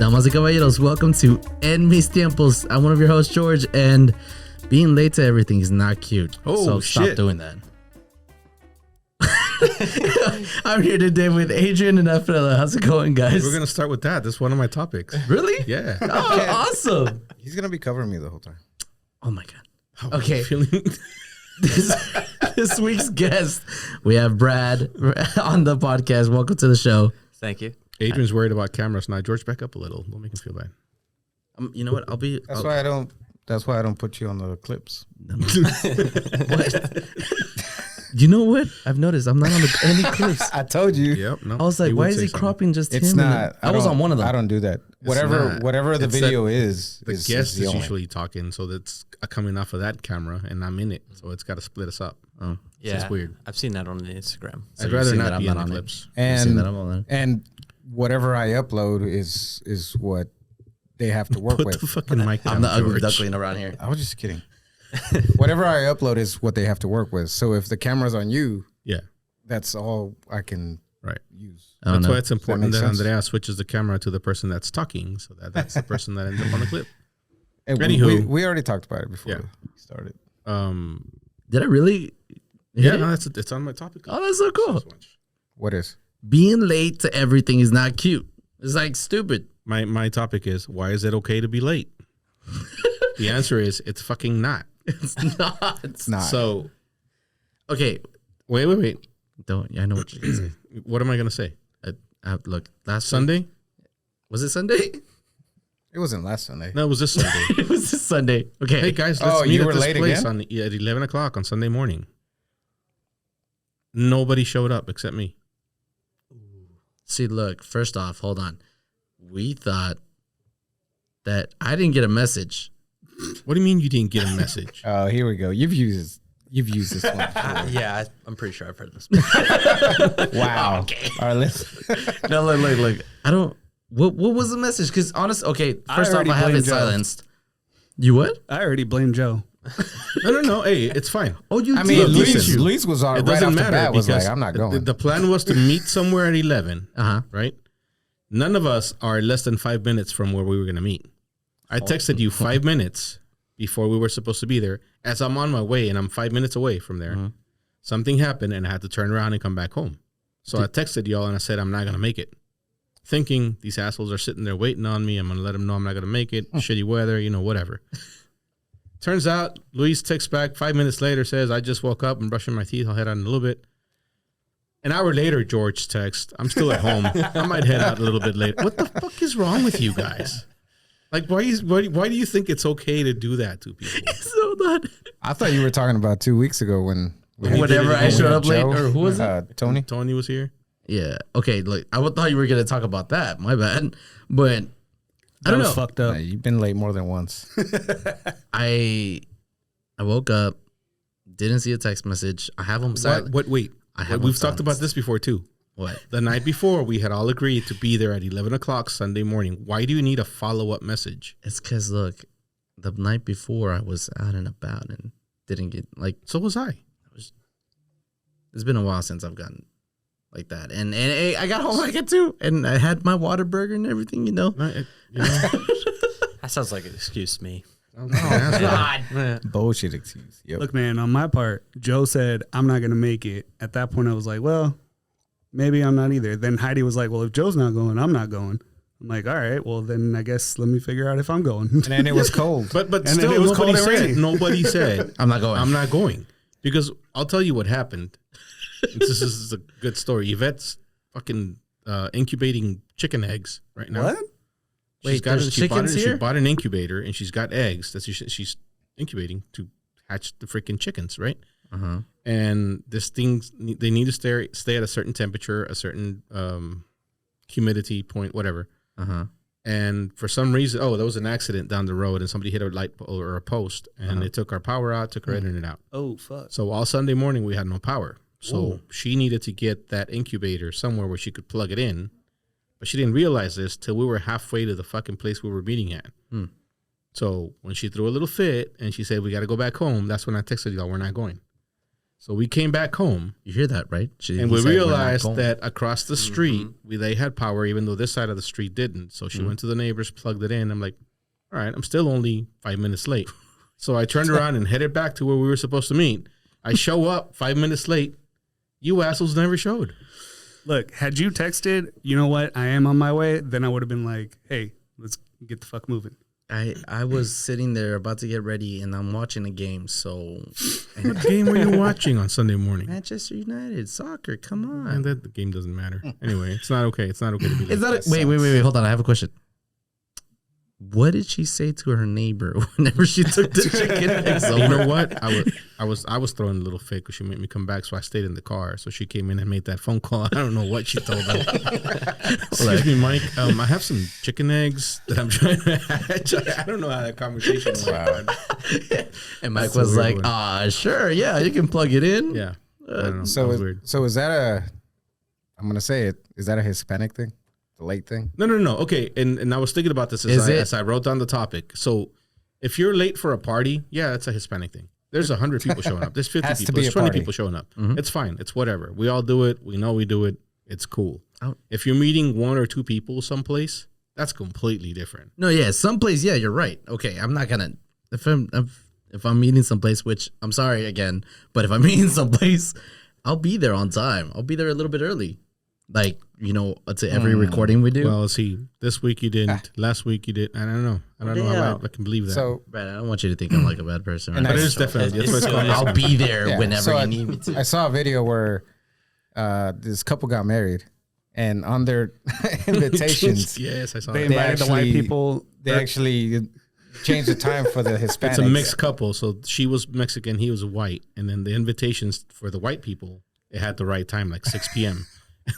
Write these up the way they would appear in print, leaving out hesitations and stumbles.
Damas y caballeros, welcome to En Mis Tiempos. I'm one of your hosts, George, and being late to everything is not cute. So stop doing that. I'm here today with Adrian and Efrela. How's it going, guys? We're going to start with that. That's one of my topics. Really? Yeah. Oh, awesome. He's going to be covering me the whole time. Oh, my God. How Okay. feeling? This week's guest, we have Brad on the podcast. Welcome to the show. Thank you. Adrian's worried about cameras now. George, back up a little. Don't make him feel bad. You know what? That's why I don't. That's why I don't put you on the clips. What? You know what? I've noticed I'm not on any clips. I told you. Yep. No. I was like, He why would is say he something. cropping just It's him? not. I was on one of them. I don't do that. not. Whatever the It's video is The is guest the is only. usually talking, so that's coming off of that camera, and I'm in it, so it's got to split us up. Oh. Yeah, It's weird. I've seen that on the Instagram. So I'd you've rather seen not that I'm be in not the on it. clips. You've seen that I'm And on it. and whatever I upload is what they have to work Put with. the fucking mic down, I'm the ugly George. duckling around here. I was just kidding. Whatever I upload is what they have to work with. So if the camera's on you, Yeah, that's all I can right. use. I don't That's know. why it's important make that sense? Andrea switches the camera to the person that's talking, so that's the person that ends up on the clip. And Anywho. we already talked about it before Yeah. we started. Did I really? Yeah, hit it? no, it's on my topic. Oh, that's so cool. What is? Being late to everything is not cute. It's like stupid. My topic is, why is it okay to be late? The answer is, it's fucking not. It's not. It's not. So, Okay, wait. don't. I know what you're gonna say. What am I going to say? Look, last Sunday? was it Sunday? It wasn't last Sunday. No, it was this Sunday. It was this Sunday. Okay. Hey, guys, Oh, let's meet you at were this late place again? at 11 o'clock on Sunday morning. Nobody showed up except me. See, look. First off, hold on. We thought that I didn't get a message. What do you mean you didn't get a message? Oh, here we go. You've used this one. before. Yeah, I'm pretty sure I've heard this. Wow. Okay. All right, let's. No, look. I don't. What was the message? Because honest, okay. First off, already I have it blamed Joe. silenced. You what? I already blame Joe. No. Hey, it's fine. Oh, you I did. mean, listen. Luis was It right doesn't off the matter bat. Was because like, I'm not going. the plan was to meet somewhere at 11, Uh-huh. right? None of us are less than 5 minutes from where we were going to meet. I texted you 5 minutes before we were supposed to be there. As I'm on my way and I'm 5 minutes away from there, something happened and I had to turn around and come back home. So I texted y'all and I said, I'm not going to make it. Thinking these assholes are sitting there waiting on me. I'm going to let them know I'm not going to make it. Shitty weather, whatever. Turns out, Luis texts back 5 minutes later, says, I just woke up and brushing my teeth. I'll head out in a little bit. An hour later, George texts, I'm still at home. I might head out a little bit later. What the fuck is wrong with you guys? Like, why do you think it's okay to do that to people? So that I thought you were talking about 2 weeks ago when whenever I showed up late, or who was it? Tony. Tony was here. Yeah. Okay. Look, I thought you were gonna talk about that. My bad. But I don't know. Fucked up. You've been late more than once. I woke up, didn't see a text message. I have them silent. Wait. I have We've them talked about silenced. this before, too. What? The night before, we had all agreed to be there at 11 o'clock Sunday morning. Why do you need a follow-up message? It's because look, the night before I was out and about and didn't get like. So was I. It's been a while since I've gotten like that, and I got home like it too, and I had my water burger and everything. That sounds like an excuse to me. God. Bullshit excuse. Yep. Look, man, on my part, Joe said, I'm not going to make it. At that point, I was like, well, maybe I'm not either. Then Heidi was like, well, if Joe's not going, I'm not going. I'm like, all right, well, then I guess let me figure out if I'm going. And then it was cold. But then still, it was nobody cold and said, rainy. nobody said, I'm not going. I'm not going. Because I'll tell you what happened. This is a good story. Yvette's fucking incubating chicken eggs right now. What? Wait, there's chickens She here? bought an incubator and she's got eggs that she's incubating to hatch the freaking chickens, right? Uh-huh. And this thing, they need to stay at a certain temperature, a certain humidity point, whatever. Uh-huh. And for some reason, there was an accident down the road and somebody hit a light pole or a post and it took our power out, took our internet out. Oh, fuck. So all Sunday morning we had no power. So she needed to get that incubator somewhere where she could plug it in. But she didn't realize this till we were halfway to the fucking place we were meeting at. So when she threw a little fit and she said, we got to go back home, that's when I texted y'all, we're not going. So we came back home. You hear that, right? And we realized that across the street, they had power, even though this side of the street didn't. So she went to the neighbors, plugged it in. I'm like, all right, I'm still only 5 minutes late. So I turned around and headed back to where we were supposed to meet. I show up 5 minutes late. You assholes never showed. Look, had you texted, you know what, I am on my way, then I would have been like, hey, let's get the fuck moving. I was sitting there about to get ready, and I'm watching a game. So, What game were you watching on Sunday morning? Manchester United soccer. Come on. And that the game doesn't matter. Anyway, it's not okay. It's not okay to be late. Is that wait? Hold on. I have a question. What did she say to her neighbor whenever she took the chicken eggs over? You know what? I was throwing a little fit because she made me come back, so I stayed in the car. So she came in and made that phone call. I don't know what she told them. Excuse me, Mike. I have some chicken eggs that I'm trying to hatch. I don't know how that conversation went. Wow. And Mike was like, sure, yeah, you can plug it in. Yeah. So is that I'm gonna say it. Is that a Hispanic thing? The late thing? No. Okay, and I was thinking about this as I wrote down the topic. So if you're late for a party, yeah, that's a Hispanic thing. There's 100 people showing up. There's 50 people. There's 20 people showing up. Mm-hmm. It's fine. It's whatever. We all do it. We know we do it. It's cool. If you're meeting 1 or 2 people someplace, that's completely different. No, yeah, someplace, yeah, you're right. Okay, I'm not gonna if I'm meeting someplace, which I'm sorry again, but if I'm meeting someplace, I'll be there on time. I'll be there a little bit early. Like, you know, to every recording we do. Well, see, this week you didn't. Last week you did. I don't know. I don't know how I can believe that. So, Brad, I don't want you to think I'm like a bad person. But it is definitely. That's what it's called. I'll be there whenever you need me to. I saw a video where this couple got married, and on their invitations, yes, I saw they that. invited the white people. They actually changed the time for the Hispanics. It's a mixed couple, so she was Mexican, he was white, and then the invitations for the white people, it had the right time, like 6 p.m.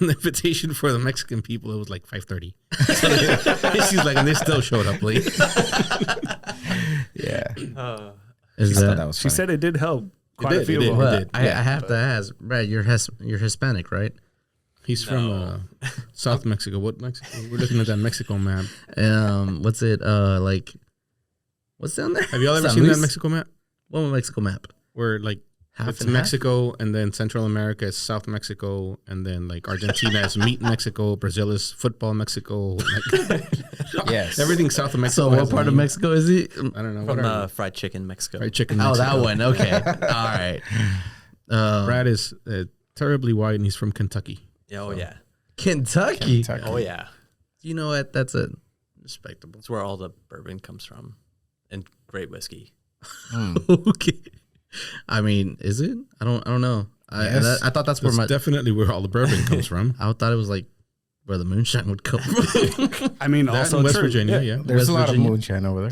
And the invitation for the Mexican people, it was like 5:30. So she's like, and they still showed up late. Yeah. She said it did help. Quite a few of them. Well, I have to ask, Brad, you're Hispanic, right? He's from South Mexico. What Mexico? We're looking at that Mexico map. What's it like? What's down there? Have y'all ever seen that Mexico map? What Mexico map? Where like it's Mexico, and then Central America is South Mexico, and then like Argentina is meat Mexico, Brazil is football Mexico. Like, yes, everything south of Mexico. So what part of Mexico is he? I don't know. From fried chicken Mexico. Fried chicken Mexico. Oh, that one. Okay. All right. Brad is terribly white, and he's from Kentucky. Oh, yeah. Kentucky. Oh, yeah. You know what? That's a respectable. That's where all the bourbon comes from, and great whiskey. Okay. I mean, is it? I don't know. I thought that's where definitely where all the bourbon comes from. I thought it was like where the moonshine would come from. I mean, that also in West Virginia. Yeah. There's West a lot Virginia. of moonshine over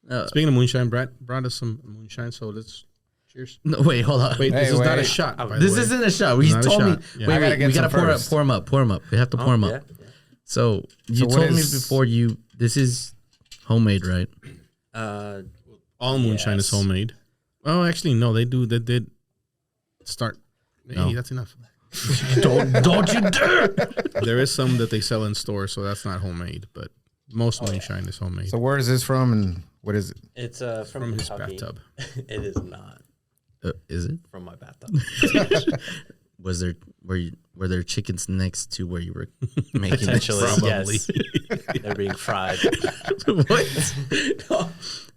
there. Speaking of moonshine, Brad brought us some moonshine, so let's cheers. No, wait, hold on. Wait, this is not a shot. This isn't a shot. He told me. Yeah. Wait, we gotta pour him up. We have to pour him up. Yeah. So you told me before this is homemade, right? All moonshine is homemade. Oh, actually, no, they do. They did start. Hey, that's enough. don't you dare! There is some that they sell in stores, so that's not homemade, but most moonshine is homemade. So where is this from, and what is it? It's from his Kentucky. bathtub. It is not Is it? from my bathtub. Were there chickens next to where you were making Potentially, it? Probably. yes. They're being fried. What?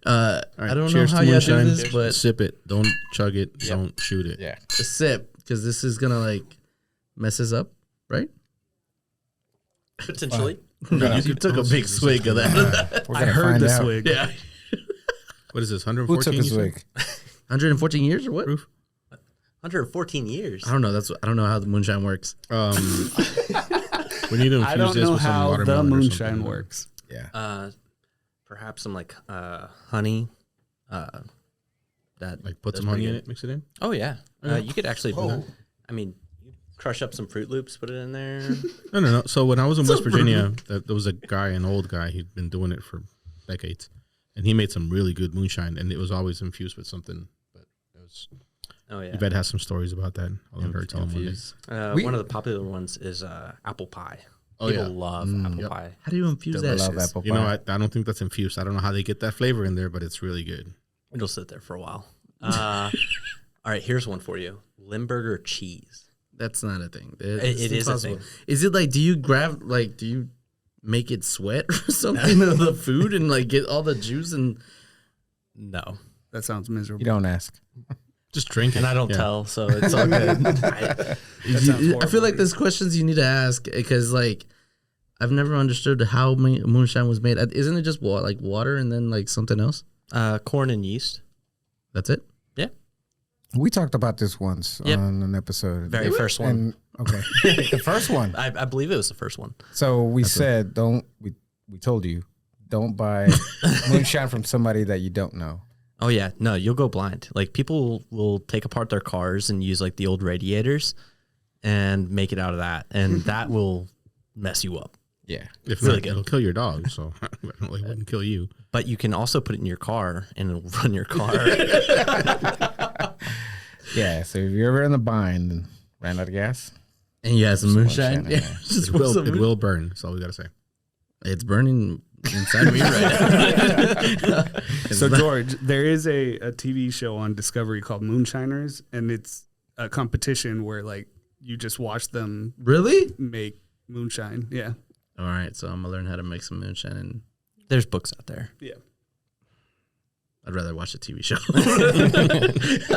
Right, I don't know cheers how to you do moonshine. this, but Sip it. Don't chug it. Don't shoot it. Yeah. a sip, because this is gonna like mess us up, right? Potentially. You took a big swig of that. We're I gonna heard find the out. swig. Yeah. What is this? Who 114? took a swig? 114 years or what? Proof? 114 years. I don't know. I don't know how the moonshine works. We need to infuse I don't this know with some how the watermelon or moonshine something. works. Yeah. Perhaps some like honey. That Like put that's some honey pretty in good. it, mix it in. Oh yeah. You could actually. I mean, you crush up some Fruit Loops, put it in there. No. So when I was in West Virginia, there was a guy, an old guy. He'd been doing it for decades, and he made some really good moonshine, and it was always infused with something. But it was. Oh yeah. Yvette has some stories about that. I'll let her tell them one day. Infuse. One of the popular ones is apple pie. Oh, People yeah. love apple pie. How do you infuse I that? love shit? apple pie. You know, I don't think that's infused. I don't know how they get that flavor in there, but it's really good. It'll sit there for a while. All right, here's one for you: Limburger cheese. That's not a thing. It is a impossible. thing. Is it like, do you make it sweat or something of the food and like get all the juice and No, That sounds miserable. You don't ask. Just drink it. and I don't Yeah. tell, so it's all good. I feel like there's questions you need to ask because like I've never understood how moonshine was made. Isn't it just like water and then like something else? Corn and yeast. That's it. Yeah, We talked about this once Yep. on an episode. very first one. And, okay. The first one. I believe it was the first one. So we said, we told you, don't buy moonshine from somebody that you don't know. Oh yeah, no, you'll go blind. Like people will take apart their cars and use like the old radiators and make it out of that, and that will mess you up. Yeah. If Really not, good. it'll kill your dog. So it wouldn't kill you. But you can also put it in your car and it'll run your car. Yeah. So if you're ever in the bind and ran out of gas, And you have some moonshine. moonshine in Yeah, there. just It put will, some it moon- will burn. That's all we got to say. It's burning inside me right now. So George, there is a TV show on Discovery called Moonshiners, and it's a competition where like you just watch them Really? make moonshine. Yeah. All right, so I'm gonna learn how to make some moonshine, and There's books out there. Yeah. I'd rather watch a TV show. It's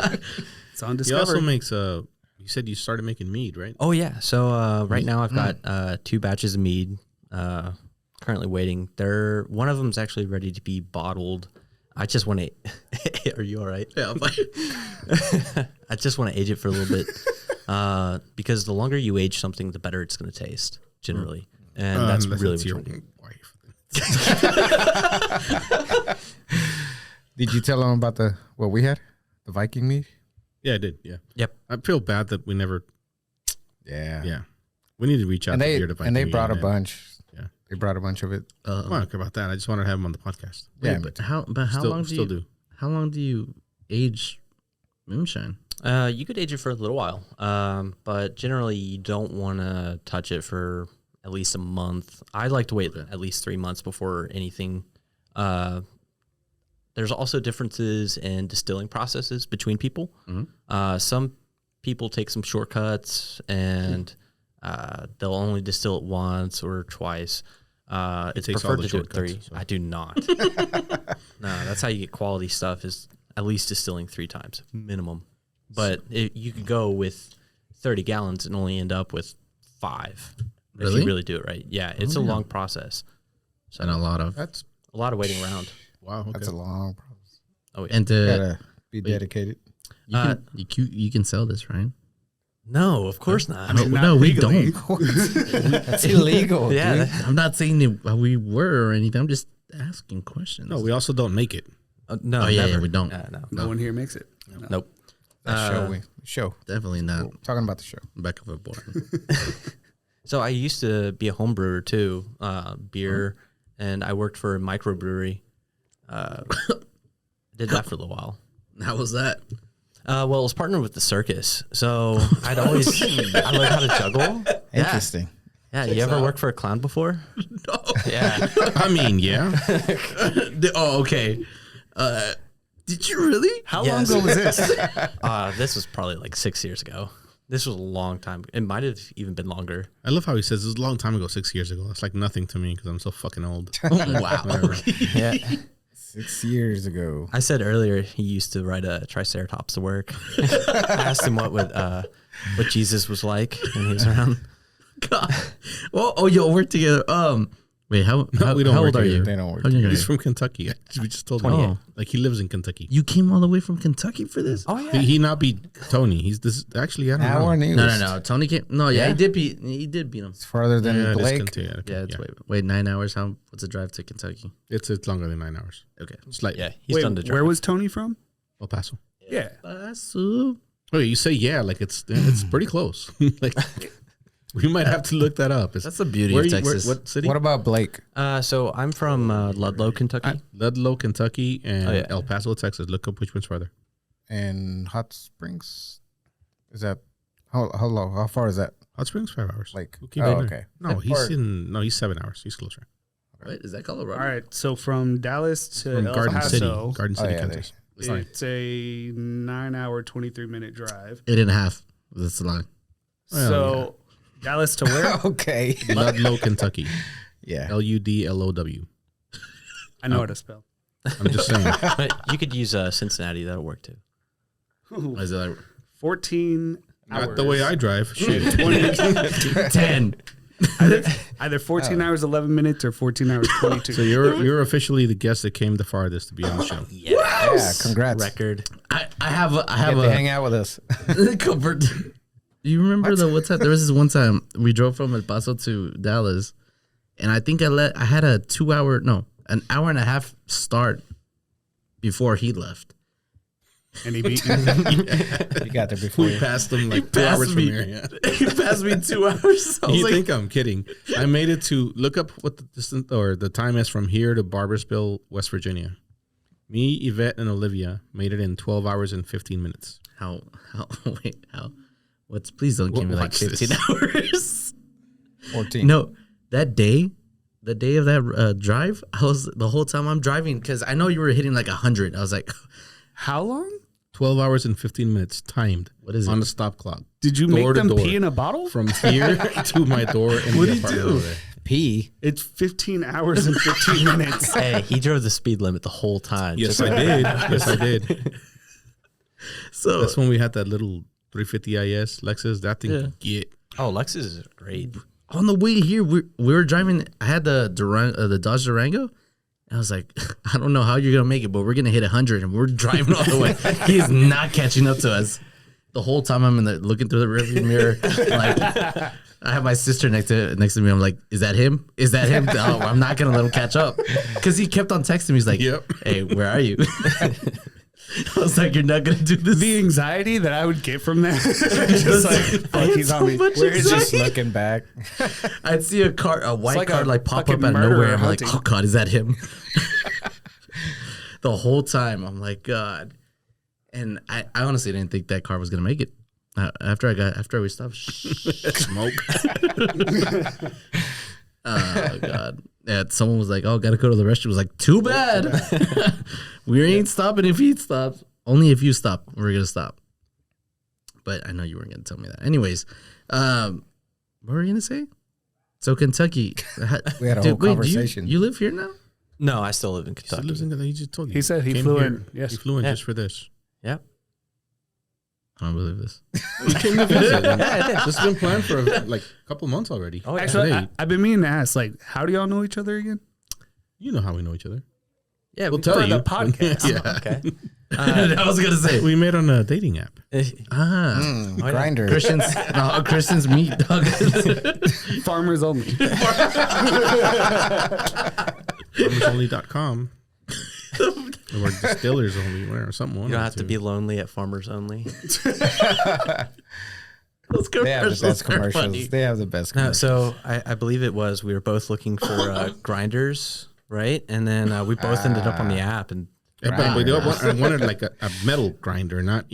on He Discovery. also makes you said you started making mead, right? Oh yeah. So right now I've got 2 batches of mead. Currently waiting. One of them's actually ready to be bottled. I just want to. Are you all right? Yeah, I'm fine. I just want to age it for a little bit, because the longer you age something, the better it's going to taste generally, and that's Unless really it's what you your want to do. wife. did you tell them about what we had? The Viking meat? Yeah, I did. Yeah. Yep. I feel bad that we never. Yeah. Yeah. We need to reach out And to they Beer to and they Viking brought a and- bunch. Yeah. They brought a bunch of it. I don't care about that. I just wanted to have him on the podcast. Yeah. Wait, but how long Still do. How long do you age moonshine? You could age it for a little while, but generally you don't want to touch it for at least a month. I like to wait at least 3 months before anything. There's also differences in distilling processes between people. Some people take some shortcuts and they'll only distill it once or twice. It's takes all preferred the to do it 3. shortcuts, so. I do not. No, that's how you get quality stuff, is at least distilling 3 times minimum. But you could go with 30 gallons and only end up with 5 if Really? you really do it right. Yeah, it's a long process. So And a lot of That's a lot of waiting around. Wow. Okay. that's a long process. Oh yeah. and Gotta be dedicated. you can sell this, right? No, of course not. No, we legally. don't. That's illegal. Yeah, dude. that- I'm not saying that we were or anything. I'm just asking questions. No, we also don't make it. no, Oh, yeah, never. yeah, we don't. No. No one here makes it. No. Nope. That show. Definitely not Talking about the show. back of a board. So I used to be a home brewer too, beer, and I worked for a microbrewery. Did that for a little while. How was that? Well, it was partnered with the circus, so I learned how to juggle. Interesting. Yeah, you ever worked for a clown before? No. Yeah. I mean, yeah. Oh, okay. Did you really? How Yes. long ago was this? This was probably like 6 years ago. This was a long time. It might have even been longer. I love how he says this was a long time ago, 6 years ago. It's like nothing to me because I'm so fucking old. Wow. Yeah. 6 years ago. I said earlier he used to ride a Triceratops to work. I asked him what Jesus was like when he was around. God. Well, oh, y'all work together. Wait, how we don't how work old are you? together. They don't work How young are He's you? from Kentucky. We just told him. 28. Like he lives in Kentucky. You came all the way from Kentucky for this? Oh yeah. He not beat Tony. He's this actually. I don't know. Our news. No. Tony came. No, yeah, Yeah? he did beat him. It's farther than Yeah, it is Blake. Kentucky. Okay, Yeah, it's wait 9 hours. What's the drive to Kentucky? It's longer than 9 hours. Okay. Slightly. Yeah, he's Wait, done the drive. where was Tony from? El Paso. Yeah. Paso. Oh, you say yeah, like it's pretty close. Like we might have to look that up. That's the beauty of Texas. What city? What about Blake? So I'm from Ludlow, Kentucky. Ludlow, Kentucky, and Oh, yeah. El Paso, Texas. Look up which one's farther. And Hot Springs? Is that how low? How far is that? Hot Springs, 5 hours. Like, We'll keep oh, going there. okay. No, he's Or- he's 7 hours. He's closer. Right? Is that Colorado? All right. So from Dallas to From El Garden City, Paso. Garden Oh, City, yeah, Kansas. It's a 9-hour, 23-minute drive. 8.5. That's the line. So Dallas to where? Okay. Ludlow, Kentucky. Yeah. Ludlow. I know how to spell. I'm just saying. But you could use Cincinnati. That'll work too. Why is it like 14 hours. Not the way I drive. Shit. 10? Either 14 hours, 11 minutes, or 14 hours, 22. So you're officially the guest that came the farthest to be on the show. Yeah, congrats. Record. I have Get a to hang out with us. comfort. You remember what's that? There was this one time we drove from El Paso to Dallas, and I think I had an hour and a half start before he left. And he beat you. You got there before We you. passed them like 2 passed hours me. from here. Yeah. He passed me 2 hours. I was You like, think I'm kidding? I made it to look up what the distance or the time is from here to Barbersville, West Virginia. Me, Yvette, and Olivia made it in 12 hours and 15 minutes. how? Wait, how? Please don't give me like Watch 15 this. hours. 14. No, that day, the day of that drive, I was the whole time I'm driving because I know you were hitting like 100. I was like, How long? 12 hours and 15 minutes timed. What is it? On the stop clock. Did you Door make to them door. pee in a bottle? From here to my door in What'd the he apartment do? over there. P. It's 15 hours and 15 minutes. Hey, he drove the speed limit the whole time. Yes, just I like- did. Yes, I did. so That's when we had that little 350 IS Lexus. That thing could get. Oh, Lexus is great. on the way here, we were driving. I had the Dodge Durango. I was like, I don't know how you're gonna make it, but we're gonna hit 100, and we're driving all the way. He is not catching up to us. The whole time I'm looking through the rearview mirror, like I have my sister next to me. I'm like, is that him? Is that him? No, I'm not gonna let him catch up because he kept on texting me. He's like, Yep. hey, where are you? I was like, you're not gonna do this. The anxiety that I would get from that. Just like, fuck, he's on me. much Where is Just he? looking back. I'd see a white like car a like pop up fucking out of murderer nowhere. I'm like, hunting. oh God, is that him? The whole time, I'm like, God. And I honestly didn't think that car was gonna make it. After we stopped, Smoke. oh God. Yeah, someone was like, oh, gotta go to the restroom. I was like, too bad. We ain't stopping if he stops. Only if you stop, we're gonna stop. But I know you weren't gonna tell me that. Anyways, what were you gonna say? So Kentucky. We had a whole Wait, conversation. you live here now? No, I still live in He still Kentucky. lives in he just told you. He said he Came flew here. in. Yes. He flew in Yeah. just for this. Yep. I don't believe this. He came to visit. This has been planned for like a couple months already. Oh, yeah. Actually, Today. I've been meaning to ask, like, how do y'all know each other again? You know how we know each other. Yeah, We'll we tell For you. the podcast. Yeah. Okay. I was gonna say. We met on a dating app. Grinder. Christian's meat dog. Farmers only. FarmersOnly.com. Or distillers only, or something. You don't have to be lonely at Farmers Only. Those They have the commercials best are commercials. funny. They have the best No, commercials. so I believe it was we were both looking for grinders, right? And then we both ended up on the app, and Yeah, but I wanted like a metal grinder, not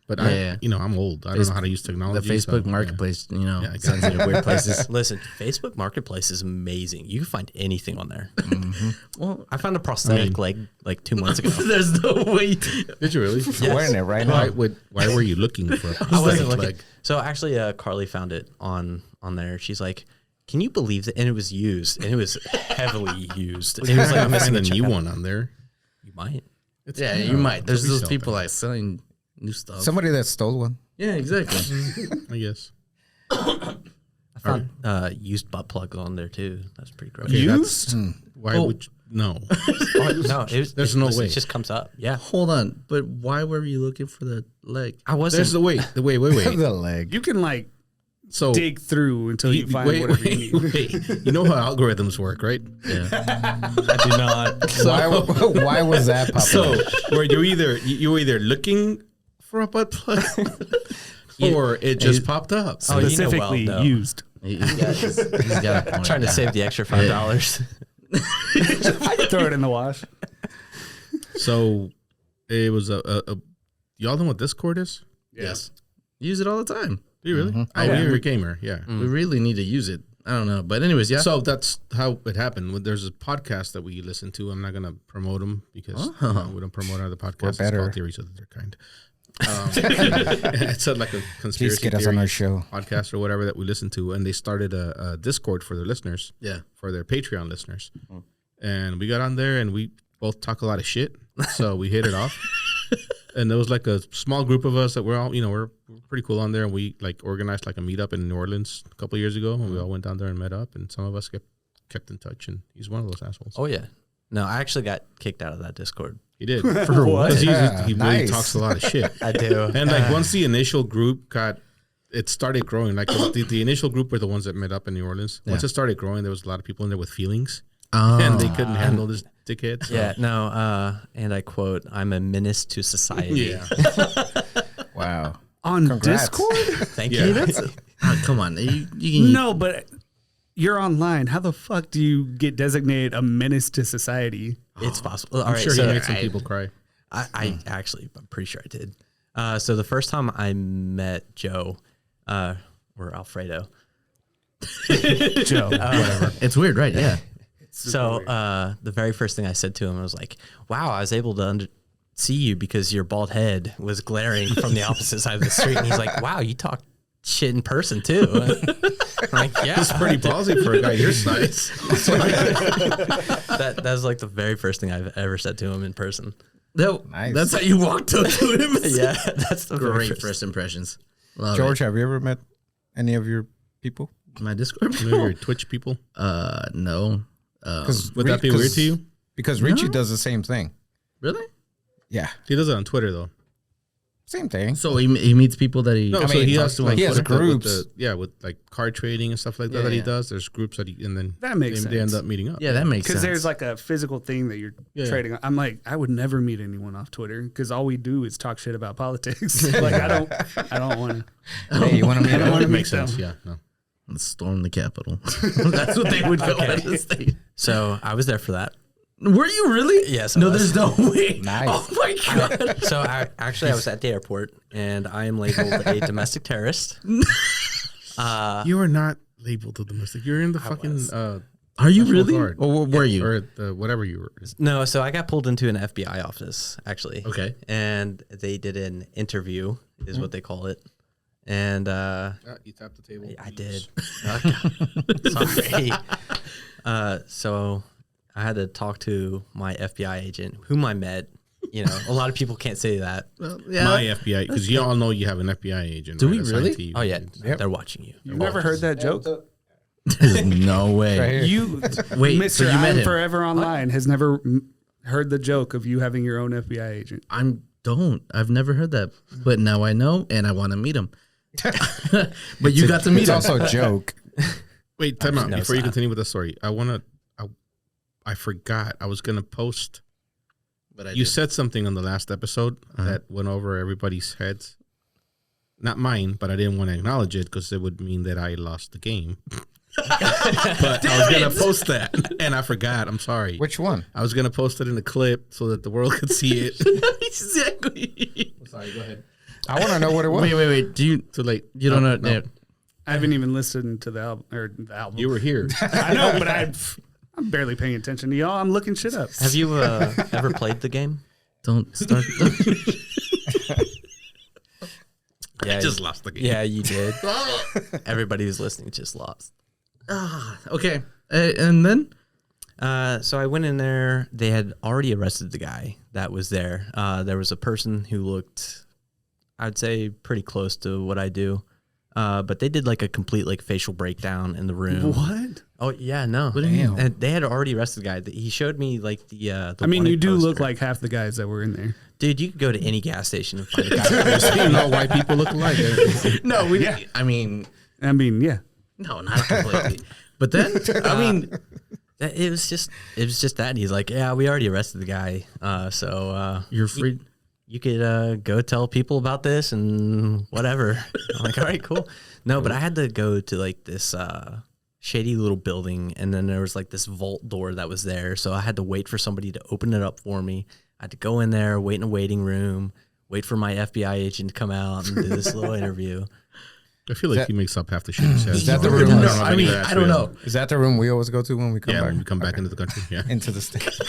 But Yeah. I'm old. I don't know how to use The technology. Facebook so, Marketplace, Yeah, sends you to weird places. listen, Facebook Marketplace is amazing. You can find anything on there. Well, I found a prosthetic leg like 2 months ago. there's no way. Did you really? You're wearing it right now. Why were you looking for? I wasn't prosthetic looking. leg? So actually, Carly found it on there. She's like, "Can you believe that?" And it was used, and it was heavily used. And it was like I'm missing missing the a new checkout. one on there. You might. It's Yeah, fine. you might. There's We those sell people that, like selling new stuff. Somebody that stole one. Yeah, exactly. I guess. I found used butt plugs on there too. That's pretty gross. Okay, Used? Why would you, no? No, There's no way. It just comes up. Yeah, Hold on, but why were you looking for the leg? I wasn't. There's the wait. Wait. The leg. You can, like, So dig through until you find whatever you need. wait. You know how algorithms work, right? Yeah. I do not. Why was that popping So up? where you're either looking for a butt plug or it just popped up. Oh, you know Specifically well, no. used. He's got a point. Trying to save the extra $5. Throw it in the wash. So it was a y'all know what Discord is? Yes. Use it all the time. Do you really? Oh, Yeah. you're a gamer. Yeah. We really need to use it. I don't know. But anyways, yeah. So that's how it happened. There's a podcast that we listen to. I'm not going to promote them because we don't promote other podcasts. It's better. called Theories of their Kind. It's like a conspiracy Please get us on our show. podcast or whatever that we listen to. And they started a Discord for their listeners. Yeah. For their Patreon listeners. And we got on there and we both talk a lot of shit. So we hit it off. And there was like a small group of us that we're all, we're pretty cool on there. And we like organized like a meetup in New Orleans a couple of years ago. And we all went down there and met up. And some of us kept in touch. And he's one of those assholes. Oh yeah. No, I actually got kicked out of that Discord. He did. For what? Because he really Nice. talks a lot of shit. I do. And like once the initial group it started growing. Like the initial group were the ones that met up in New Orleans. Once it started growing, there was a lot of people in there with feelings. And they couldn't handle this dickhead. So. Yeah, no, and I quote, I'm a menace to society. Yeah. Wow. On Congrats. Discord? Thank Yeah. you. Come on. You can, No, but you're online. How the fuck do you get designated a menace to society? It's possible. All I'm right, sure so he made some people cry. I actually, I'm pretty sure I did. So the first time I met Joe, or Alfredo. Joe. Whatever. It's weird, right? Yeah. So the very first thing I said to him, I was like, wow, I was able to see you because your bald head was glaring from the opposite side of the street. And he's like, wow, you talk shit in person too. I'm like, yeah. It's pretty ballsy for a guy your size. That was like the very first thing I've ever said to him in person. No, Nice. That's how you walked up to him. Yeah, that's the very Great first. first impressions. Love George, have you ever met any of your people? it. My Discord. Maybe your Twitch people. No. Would that be weird to you? Because Richie does the same thing. Really? Yeah, He does it on Twitter though. same thing. So he meets people that he. No, I so mean, he has to like he has with the- with groups. with like card trading and stuff like that Yeah, that he yeah. does. There's groups that and then That makes they end sense. up meeting up. Yeah, that makes sense. Because there's like a physical thing that you're Yeah. trading on. I'm like, I would never meet anyone off Twitter because all we do is talk shit about politics. Like I don't want to. Hey, you want to meet I don't him? want to It meet makes them. sense. Yeah, no. Let's storm the Capitol. That's what they would go at this thing. So I was there for that. Were you really? Yes, I No, was. there's no way. Nice. Oh my god. So I was at the airport and I am labeled a domestic terrorist. You are not labeled a domestic. You're in the fucking Are you National really? Guard. Or were you? or the whatever you were. No, so I got pulled into an FBI office actually. Okay. And they did an interview, is what they call it. And You tapped the table. I did. Sorry. So I had to talk to my FBI agent, whom I met. You know, a lot of people can't say that. Well, yeah. My FBI, because you all know you have an FBI agent. Do we assigned really? to you. Oh yeah, they're watching you. You've never heard that joke? There's no way. Right here. You, Wait, Mr. so you met I'm him? Forever Online has never heard the joke of you having your own FBI agent. I've never heard that, but now I know, and I want to meet him. But you got to meet It's him. also a joke. Wait, time out. No, Before you it's not. continue with the story, I forgot. I was going to post. But I You did. said something on the last episode that went over everybody's heads. Not mine, but I didn't want to acknowledge it because it would mean that I lost the game. But I was going to post that, and I forgot. I'm sorry. Which one? I was going to post it in a clip so that the world could see it. Exactly. Sorry, go ahead. I want to know what it was. Wait. Do you? Too late. You don't know? No. I haven't even listened to the album. You were here. I know, but I'm barely paying attention to y'all. I'm looking shit up. Have you ever played the game? Don't start. Yeah, I just lost the game. Yeah, you did. Everybody who's listening just lost. Okay, and then So I went in there. They had already arrested the guy that was there. There was a person who looked, I'd say, pretty close to what I do. But they did like a complete like facial breakdown in the room. What? Oh yeah, no. Damn. And they had already arrested the guy. He showed me like the I mean, you wanted do look poster. like half the guys that were in there. Dude, you could go to any gas station and find a guy. You know, white people look alike. no, we. I mean, I mean, yeah. no, not completely. But then, I mean, It was just that. And he's like, yeah, we already arrested the guy. So you're free. you could go tell people about this and whatever. I'm like, all right, cool. No, but I had to go to like this shady little building, and then there was like this vault door that was there. So I had to wait for somebody to open it up for me. I had to go in there, wait in a waiting room, wait for my FBI agent to come out and do this little interview. I feel like he makes up half the shit he says. Is that the So room? don't know No, how I many mean, of that's I don't real. know. Is that the room we always go to when we come Yeah, back? when we come back into the country. Yeah. into the States.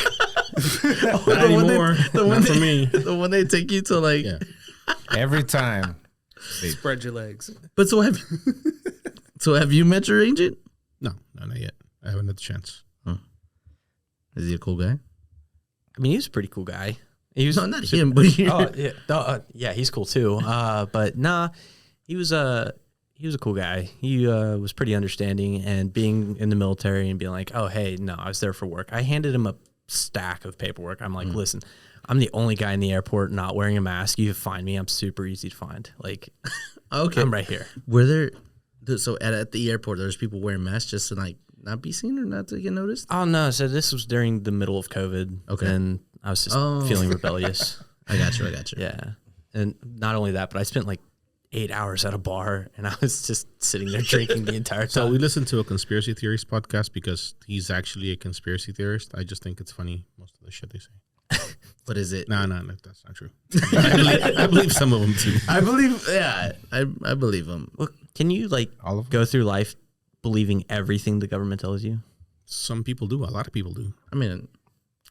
Not anymore. Not for me. The one they take you to like. Yeah. Every time. Spread your legs. But so have you met your agent? No, not yet. I haven't had the chance. Is he a cool guy? I mean, he was a pretty cool guy. He was No, not him, but Oh yeah, yeah, he's cool too. But nah, he was a cool guy. He was pretty understanding, and being in the military and being like, oh hey, no, I was there for work. I handed him a stack of paperwork. I'm like, listen, I'm the only guy in the airport not wearing a mask. You find me, I'm super easy to find. Like, okay, I'm right here. Were there? So at the airport, there's people wearing masks just to like not be seen or not to get noticed. Oh no, so this was during the middle of COVID. Okay. And I was just feeling rebellious. I got you. Yeah. And not only that, but I spent like 8 hours at a bar and I was just sitting there drinking the entire time. So we listened to a conspiracy theorist podcast because he's actually a conspiracy theorist. I just think it's funny, most of the shit they say. What is it? No, that's not true. I believe some of them too. I believe. Yeah, I believe him. Look, can you like All of go through life believing everything the government tells you? Some people do. A lot of people do. I mean,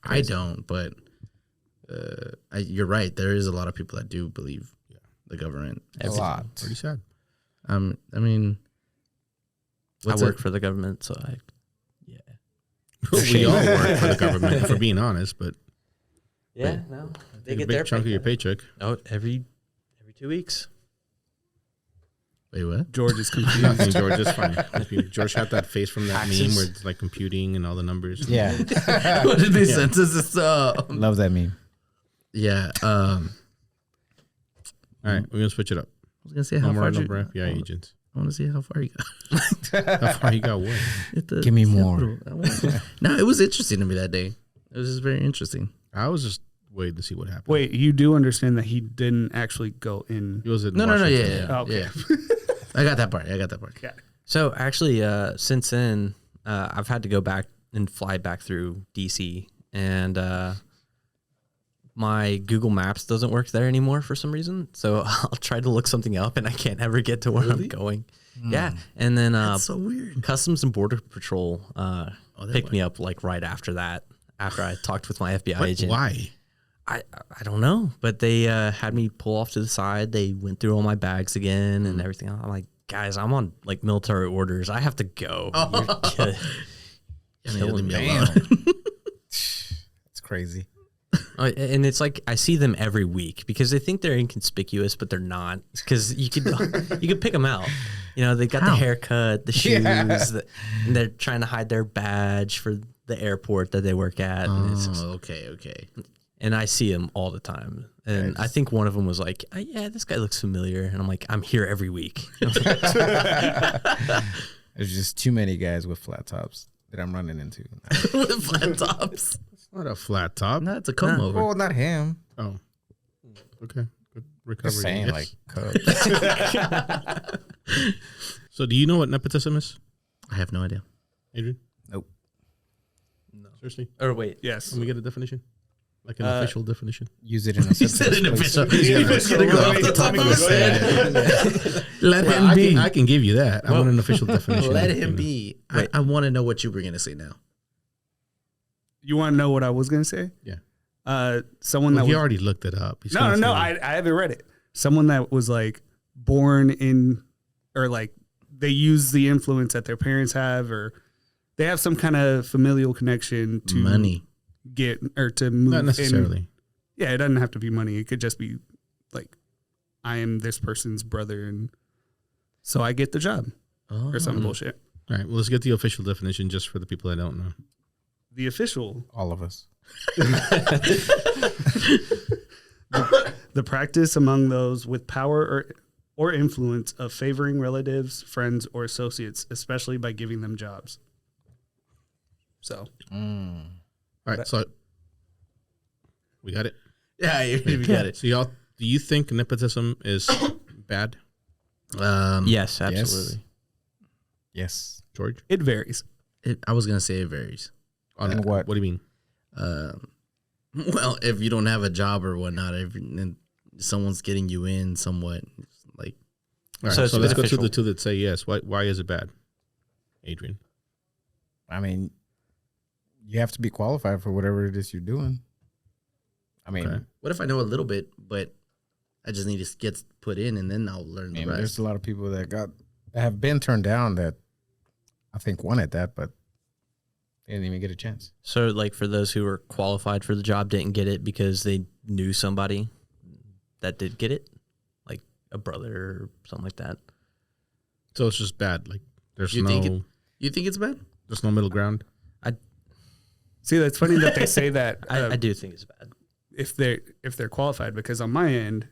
I don't, but you're right. There is a lot of people that do believe the government. a lot. Pretty sad. I mean, I work for the government, so We all work for the government, if we're being honest, but no, they a get big their chunk of your paycheck. Oh, every 2 weeks. Wait, what? George is confused. Nothing, George is fine. George had that face from that meme where it's like computing and all the numbers. Yeah. What did they census this? Love that meme. Yeah. All right, we're gonna switch it up. I was gonna say how No more far no you. more FBI agents. I want to see how far you got. How far you got? What? At the Give me more. Capitol. I wanna- No, it was interesting to me that day. It was just very interesting. I was just waiting to see what happened. Wait, you do understand that he didn't actually go in? He was in No, Washington. yeah. Oh, okay. Yeah. I got that part. So actually, since then, I've had to go back and fly back through DC, and my Google Maps doesn't work there anymore for some reason. So I'll try to look something up, and I can't ever get to where I'm going. Yeah, and then That's so weird. Customs and Border Patrol they picked were. me up like right after that. After I talked with my FBI agent. Why? I don't know, but they had me pull off to the side. They went through all my bags again and everything. I'm like, guys, I'm on like military orders. I have to go. You're good. Killing me Damn. alone. It's crazy. And it's like I see them every week because they think they're inconspicuous, but they're not. Because you could pick them out. You know, they got the haircut, the shoes, and they're trying to hide their badge for the airport that they work at. And it's just, Okay. and I see them all the time. And I think one of them was like, yeah, this guy looks familiar. And I'm like, I'm here every week. There's just too many guys with flat tops that I'm running into. With flat tops. It's not a flat top. No, it's a comb over. Well, not him. Oh, okay. Good recovery. Just saying, Yes. like, Cubs. So, do you know what nepotism is, I have no idea. Adrian? Nope. Seriously? Or wait. Yes. Can we get a definition? Like an official definition? Use it in a He said sentence, an please. official. He's gonna go off the top of his head. Let him be. I can give you that. I want an official definition. Let you him know. be. I want to know what you were gonna say now. You want to know what I was going to say? Yeah. Someone Well, that he was, already looked it up. He's no, gonna say- I haven't read it. Someone that was like born in, or like they use the influence that their parents have, or they have some kind of familial connection to Money. get or to move. Not necessarily. Yeah, it doesn't have to be money. It could just be like, I am this person's brother, and so I get the job or some bullshit. All right. Well, let's get the official definition just for the people that don't know. The official, All of us. the practice among those with power or influence of favoring relatives, friends, or associates, especially by giving them jobs. So, All right. So we got it. Yeah, we got it. So y'all, do you think nepotism is bad, Yes, absolutely. Yes. George? it varies. I was gonna say it varies. And what? What do you mean? Well, if you don't have a job or whatnot, and someone's getting you in somewhat, like All right, So so it's let's go to beneficial. the two that say yes. Why is it bad, Adrian? I mean, you have to be qualified for whatever it is you're doing. I mean, Okay. What if I know a little bit, but I just need to get put in, and then I'll learn the there's rest. a lot of people that have been turned down that I think wanted that, but they didn't even get a chance. So, like, for those who were qualified for the job, didn't get it because they knew somebody that did get it, like a brother or something like that. So it's just bad. Like there's You no think you think it's bad? there's no middle ground. See, that's funny that they say that I do think it's bad. if they're qualified, because on my end,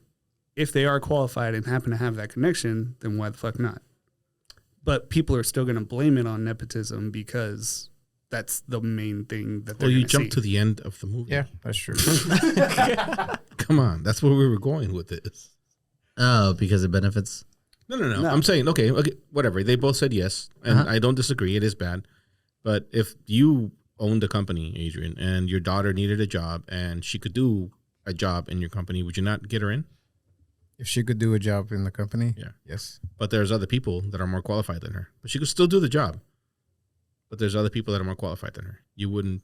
if they are qualified and happen to have that connection, then why the fuck not? But people are still going to blame it on nepotism because that's the main thing that they're Well, you gonna jumped see. to the end of the movie. Yeah, that's true. Come on, that's where we were going with this. Oh, because it benefits. No. No. I'm saying okay, whatever. They both said yes, and I don't disagree. It is bad, but if you owned a company, Adrian, and your daughter needed a job, and she could do a job in your company, would you not get her in? If she could do a job in the company, Yeah. yes. But there's other people that are more qualified than her. But she could still do the job. But there's other people that are more qualified than her. You wouldn't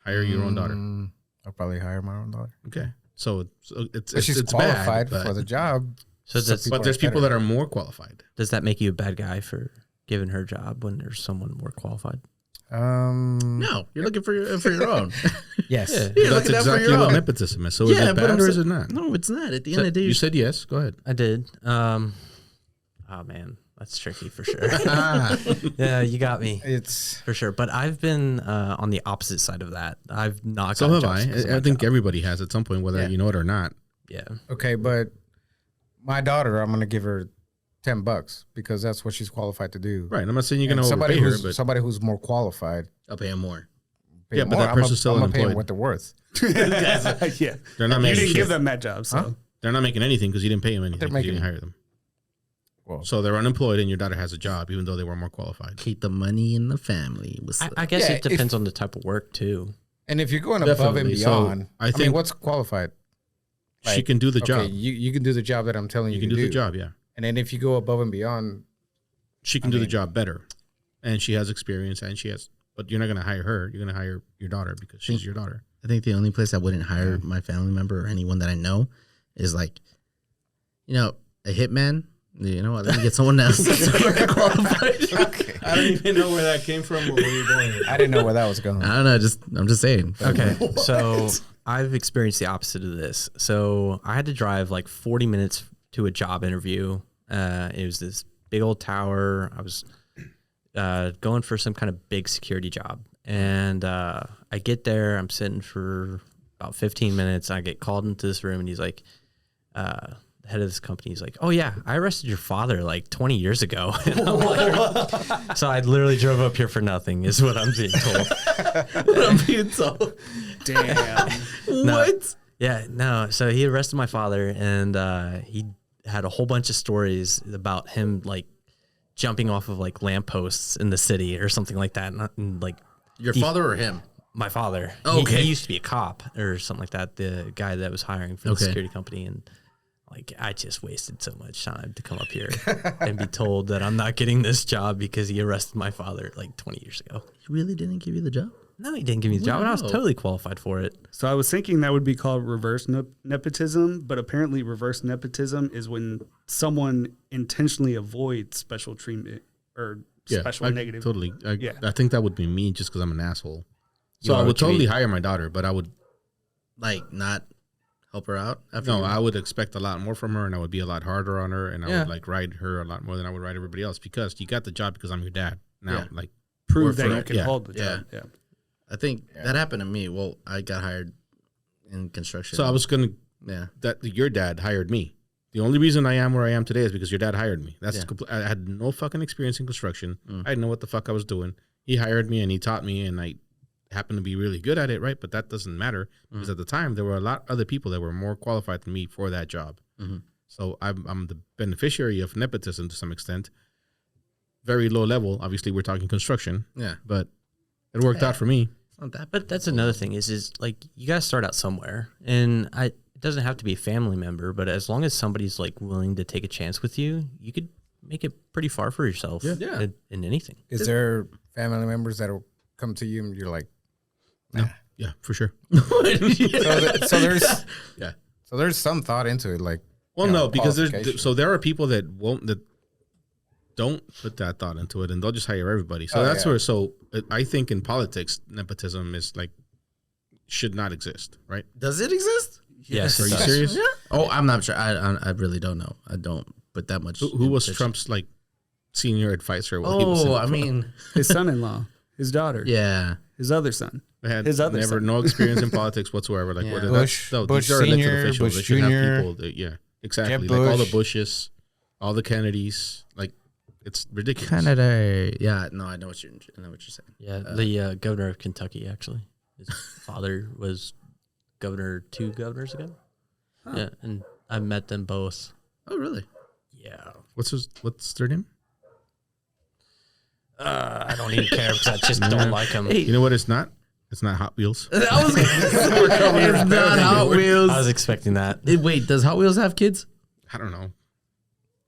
hire your own daughter. I'll probably hire my own daughter. Okay. So it's But she's it's qualified bad, for the job. So Some does, but there's people that are more qualified. does that make you a bad guy for giving her a job when there's someone more qualified? No, you're looking for your own. Yes. Yeah. You're That's looking out for exactly your what own. nepotism is. So is it bad I'm or is sa- it not? No, it's not. At the So end of the day, You said yes. Go ahead. I did. Oh man, that's tricky for sure. Yeah, you got me It's for sure. But I've been on the opposite side of that. I've not. So gotten have jobs because of I my think job. everybody has at some point, whether Yeah. you know it or not. Yeah. okay, but my daughter, I'm gonna give her $10 because that's what she's qualified to do. Right. I'm not saying you're And going to somebody overpay her, but somebody who's more qualified. I'll pay him more. pay Yeah, but more. that person's still I'm gonna pay them unemployed. what they're worth. Yeah, they're not you making didn't shit. give them that job, so Huh? They're not making anything because you didn't pay them anything. They're 'cause you making- didn't hire them. Well, So they're unemployed, and your daughter has a job, even though they were more qualified. Keep the money in the family. I guess Yeah, it depends on the type of work too. and if you're going above and Definitely. So, beyond, I I think- mean, what's qualified? She Like, can do the Okay, job. you can do the job that I'm telling you, You can to do the job, yeah. And then if you go above and beyond, She can do the job better, and she has experience, and she has. But you're not going to hire her. You're going to hire your daughter because she's your daughter. I think the only place I wouldn't hire my family member or anyone that I know is like, a hitman. You know what? Let me get someone else that's already qualified. okay. I don't even know where that came from or where you're going. I didn't know where that was going. I don't know. I'm just saying. Okay, so I've experienced the opposite of this. So I had to drive like 40 minutes to a job interview. It was this big old tower. I was going for some kind of big security job. And I get there, I'm sitting for about 15 minutes. I get called into this room, and he's like, the head of this company, he's like, "Oh yeah, I arrested your father like 20 years ago." And I'm like, so I literally drove up here for nothing, is what I'm being told. I'm being told. damn. What? Yeah, no. So he arrested my father, and he had a whole bunch of stories about him like jumping off of like lampposts in the city or something like that. And like Your father or him? my father, Okay. he used to be a cop or something like that. The guy that was hiring for the Okay. security company, and like I just wasted so much time to come up here and be told that I'm not getting this job because he arrested my father like 20 years ago. He really didn't give you the job? No, he didn't give me the job, and I was Wow. totally qualified for it. So I was thinking that would be called reverse nepotism, but apparently reverse nepotism is when someone intentionally avoids special treatment or Yeah, special I, negative. Totally. Yeah. I think that would be me just because I'm an asshole. You So are I would what you totally eat. hire my daughter, but I would Like, not help her out? After no, you- I would expect a lot more from her, and I would be a lot harder on her, and I Yeah. would like ride her a lot more than I would ride everybody else because you got the job because I'm your dad. Now, Yeah. like Prove or that for- you can yeah, hold the yeah. job. Yeah. I think that happened to me. Well, I got hired in construction. So I was gonna Yeah. that your dad hired me. The only reason I am where I am today is because your dad hired me. That's Yeah. I had no fucking experience in construction. Mm. I didn't know what the fuck I was doing. He hired me and he taught me, and I happened to be really good at it, right? But that doesn't matter because at the time there were a lot other people that were more qualified than me for that job. Mhm. So I'm the beneficiary of nepotism to some extent. Very low level. Obviously, we're talking construction, Yeah. but it worked out for me. It's not that But that's another thing is like you got to start out somewhere, and it doesn't have to be a family member, but as long as somebody's like willing to take a chance with you, you could make it pretty far for yourself. Yeah. In anything. Is there family members that'll come to you and you're like, nah. Yeah, for sure. So there's Yeah. So there's some thought into it, like. Well, you know, no, because qualification. there are people that don't put that thought into it, and they'll just hire everybody. So that's where. So I think in politics, nepotism is like should not exist, right? Does it exist? Yes. Are it you does. serious? Yeah. Oh, I'm not sure. I really don't know. I don't put that much. Who was into- Trump's like senior advisor? While he was Oh, in- I mean, His son-in-law, his daughter, yeah. his other son. They had his other never son. no experience in politics whatsoever. Like Yeah. what? Bush- Bush these are elected Senior, officials. Bush They should have Junior, people. Yeah, exactly. Jeb Like all the Bush. Bushes, all the Kennedys. Like it's ridiculous. Canada. Yeah. No, I know what you're saying. Yeah, the governor of Kentucky, actually. His father was governor 2 governors ago. Yeah, and I met them both. Oh, really? Yeah. What's their name? I don't even care because I just don't like them. You know what? It's not. It's not Hot Wheels. I was. It's not Hot Wheels. I was expecting that. Wait, does Hot Wheels have kids? I don't know.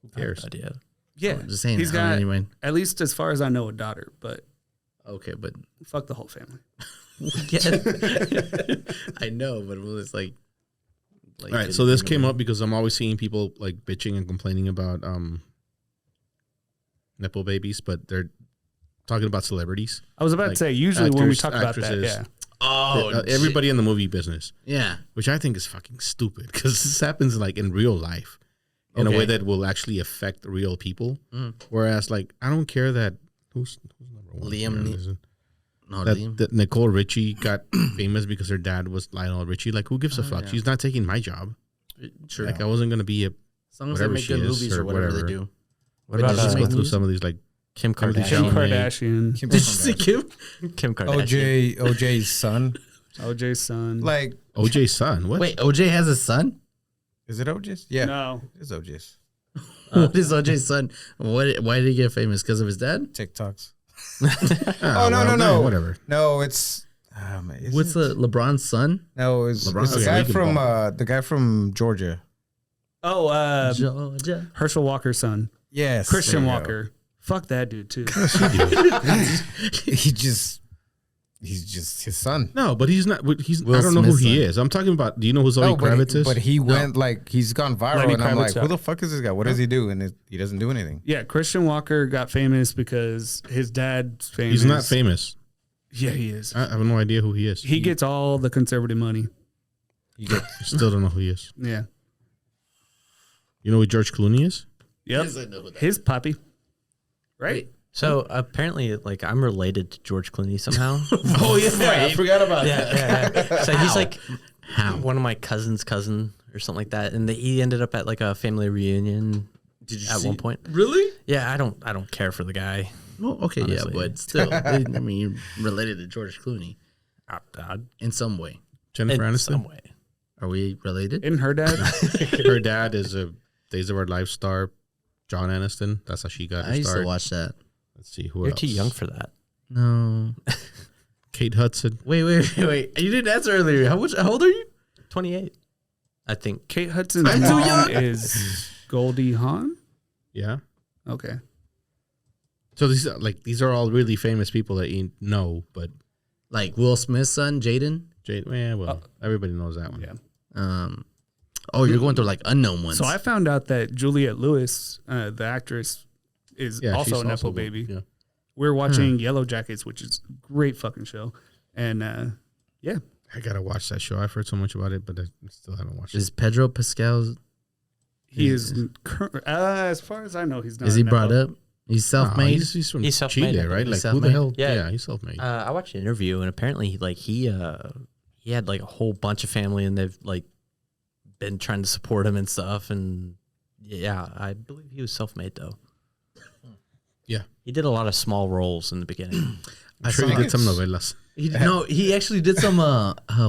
Who cares? Idea. Yeah, I'm just saying. he's I got, mean, anyway. at least as far as I know, a daughter, but Okay, but fuck the whole family. I know, but it was like. All right, so this came up because I'm always seeing people like bitching and complaining about nipple babies, but they're talking about celebrities. I was about Like to say, usually when we actors, talk about that, actresses. yeah. Oh, Everybody in the movie business, Yeah. which I think is fucking stupid because this happens like in real life in a Okay. way that will actually affect real people. Whereas, like, I don't care that who's number one Liam here? Ne- Is it- No, Liam. that Nicole Richie got famous because her dad was Lionel Richie. Like, who gives a fuck? yeah. She's not taking my job. True. Like, I wasn't gonna be a. As long as they whatever make she good is movies or or whatever whatever. they do. What But about does Just she go make through movies? some of these like Kim Timothy Kardashian? Kim Chalamet. Kardashian, Did you see Kim? Kim Kardashian. OJ's son. OJ's son. Like, OJ's son. What? Wait, OJ has a son? is it OJ's? Yeah, No. it's OJ's. What is OJ's son? Why did he get famous? Because of his dad? TikToks. Ah, no, well, no. Whatever. No, it's. Man, is What's it? LeBron's son? No, it's LeBron's the okay, guy we can from ball. the guy from Georgia. Oh, Georgia. Herschel Walker's son. Yes, Christian there you Walker. Fuck that dude, too. go. He's just his son. No, but he's not. He's. Will I don't know who Smith's he son. is. I'm talking about. Do you know who Zoe No, Kravitz is? but he went like he's gone viral, Lenny and I'm like, Kravitz, who the fuck is this guy? What does he do? And he doesn't do anything. Yeah, Christian Walker got famous because his dad's famous. He's not famous. Yeah, he is. I have no idea who he is. He gets all the conservative money. I still don't know who he is. Yeah. You know who George Clooney is? Yep. Yes, I know who that His puppy. Right? So apparently, like, I'm related to George Clooney somehow. Oh, yeah. I forgot about yeah. So he's like How? one of my cousin's cousin or something like that, and he ended up at like a family reunion Did you at see? one point. Really? Yeah, I don't care for the guy. Well, okay, Honestly. yeah, but still. I mean, you're related to George Clooney in some way. Jennifer In Aniston. some way. Are we related? Isn't her dad? Her dad is a Days of Our Life star, John Aniston. That's how she got her I used start. to watch that. Let's see who You're else. too young for that. No. Kate Hudson. Wait. You didn't answer earlier. How old are you? 28, I think. Kate Hudson's I'm too mom young. is Goldie Hawn? Yeah. Okay. So these are all really famous people that you know, but Like Will Smith's son, Jaden? everybody knows that one. Yeah. Oh, you're going through like unknown ones. So I found out that Juliette Lewis, the actress, is Yeah, also she's a Nepo also- baby. yeah. We're watching Yellow Jackets, which is a great fucking show. And yeah. I gotta watch that show. I've heard so much about it, but I still haven't watched it. Is Pedro Pascal, He is, as far as I know, he's not. is a he Nepo. brought up? He's self-made? He's from He's self-made, Chile, I right? think. Like He's who the self-made. hell? Yeah. Yeah, he's self-made. I watched an interview, and apparently, like he had like a whole bunch of family, and they've like been trying to support him and stuff. And yeah, I believe he was self-made though. Yeah. He did a lot of small roles in the beginning. I'm sure he saw did some it. novelas. He actually did some,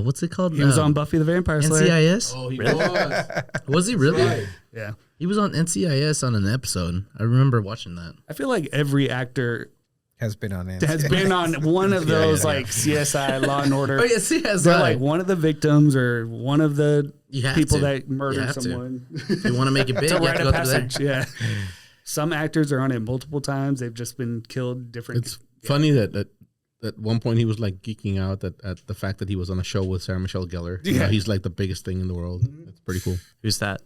what's it called? He was on Buffy the Vampire Slayer. NCIS? Oh, he Was he really? Yeah. He was on NCIS on an episode. I remember watching that. I feel like every actor Has been on it. has been on one of those like CSI Law and Order. Oh yeah, CSI. They're like one of the victims or one of the You have people to. that You murdered have to. someone. If you want to make it big, It's a you have rite to of go through that. passage. Yeah. Some actors are on it multiple times. They've just been killed different. It's funny that at one point he was like geeking out at the fact that he was on a show with Sarah Michelle Gellar. You know, he's like the biggest thing in the world. It's pretty cool. Who's that?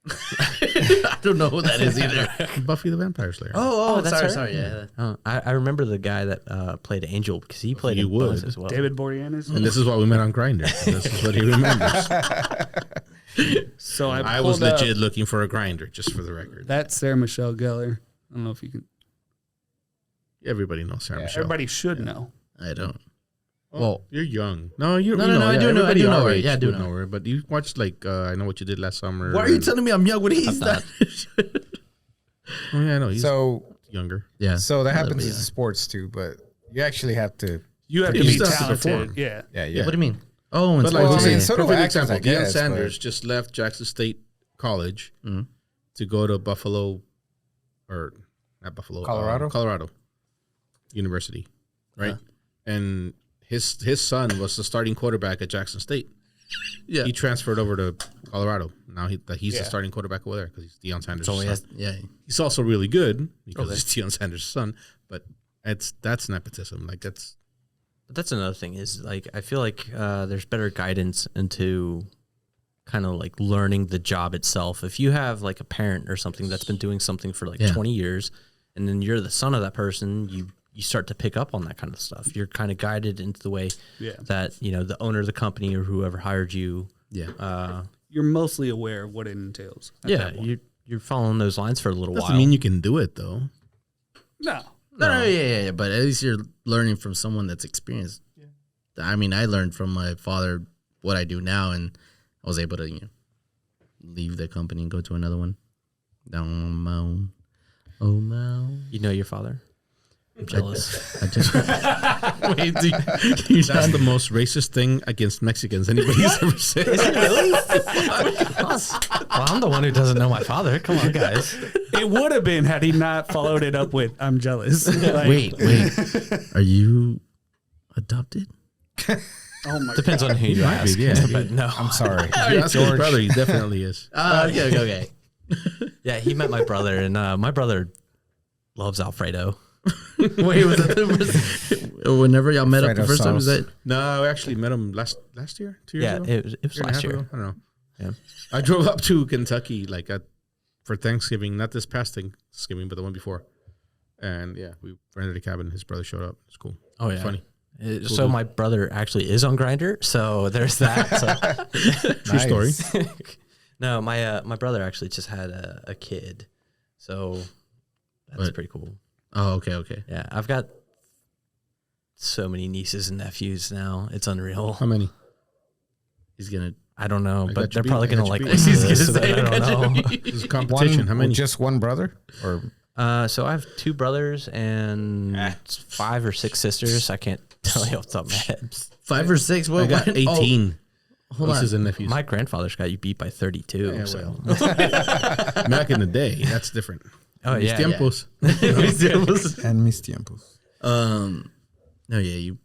I don't know who that is either. Buffy the Vampire Slayer. Oh, that's sorry, her? yeah. I remember the guy that played Angel because he played You in both would. as well. David Boreanaz. And this is why we met on Grindr. This is what he remembers. So I was pulled up legit looking for a grinder, just for the record. That's Sarah Michelle Gellar. I don't know if you can. Everybody knows Sarah Michelle. Everybody should know. I don't. Well, you're young. No, you No, you no, know, I yeah, do know- I everybody do know our her. age Yeah, I do would know. her. But you watched like I Know What You Did Last Summer. Why are you telling me I'm young when he's I'm not? Oh, yeah, I know he's So younger. Yeah. so that happens in yeah. sports too, but you actually have to. You have to You be still have to talented. perform. Yeah. Yeah, Yeah. What do you mean? Oh, in But like, Well, I sports. mean, yeah. so do perfect actors, example. I Deion guess, Sanders but- just left Jackson State College Mhm. to go to Buffalo, or not Buffalo, Colorado University, right? And his son was the starting quarterback at Jackson State. Yeah. He transferred over to Colorado. Now he's the Yeah. starting quarterback over there because he's Deion Sanders' So he son. has, yeah. He's also really good because he's Deion Sanders' son. But that's nepotism. Like that's But that's another thing is like I feel like there's better guidance into kind of like learning the job itself. If you have like a parent or something that's been doing something for like Yeah. 20 years, and then you're the son of that person, you start to pick up on that kind of stuff. You're kind of guided into the way that the owner of the company or whoever hired you. Yeah. You're mostly aware of what it entails. at that point. You're following those lines for a little doesn't while. mean you can do it though. No. No, yeah. But at least you're learning from someone that's experienced. Yeah. I mean, I learned from my father what I do now, and I was able to leave the company and go to another one. Down on my own. Oh, my. You know your father. I'm jealous. I just wait. That's the most racist thing against Mexicans anybody's ever said. Well, I'm the one who doesn't know my father. Come on, guys. It would have been had he not followed it up with "I'm jealous." Like, wait. Are you adopted? Oh my Depends on who you Might ask. be, yeah. But no. I'm sorry. That's his brother. He definitely is. Okay. Yeah, he met my brother, and my brother loves Alfredo. Wait, was that the first? Whenever y'all met up the Alfredo first time, is sauce. that? No, I actually met him last year, 2 years Yeah, ago. it was Year and a last half year. ago? I don't know. Yeah. I drove up to Kentucky for Thanksgiving, not this past Thanksgiving, but the one before. And yeah, we rented a cabin. His brother showed up. It's cool. Oh It's yeah, funny. So my brother actually is on Grindr, so there's that. So. True story. No, my brother actually just had a kid, so that's What? pretty cool. Oh, okay. Yeah, I've got so many nieces and nephews now. It's unreal. How many? He's gonna. I don't know, I but got you they're probably beat. I gonna got like you beat. listen to He's this. gonna say, I I got don't you know. beat. This is competition. How many? Just one brother, or So I have 2 brothers and 5 or 6 sisters. I can't tell you off the top of my head. 5 or 6. What? I got 18 hold on. nieces and nephews. My grandfather's got you beat by 32. Yeah, so. Back in the day, that's different. Oh Mis yeah, tiempos. and mis tiempos. No, yeah, you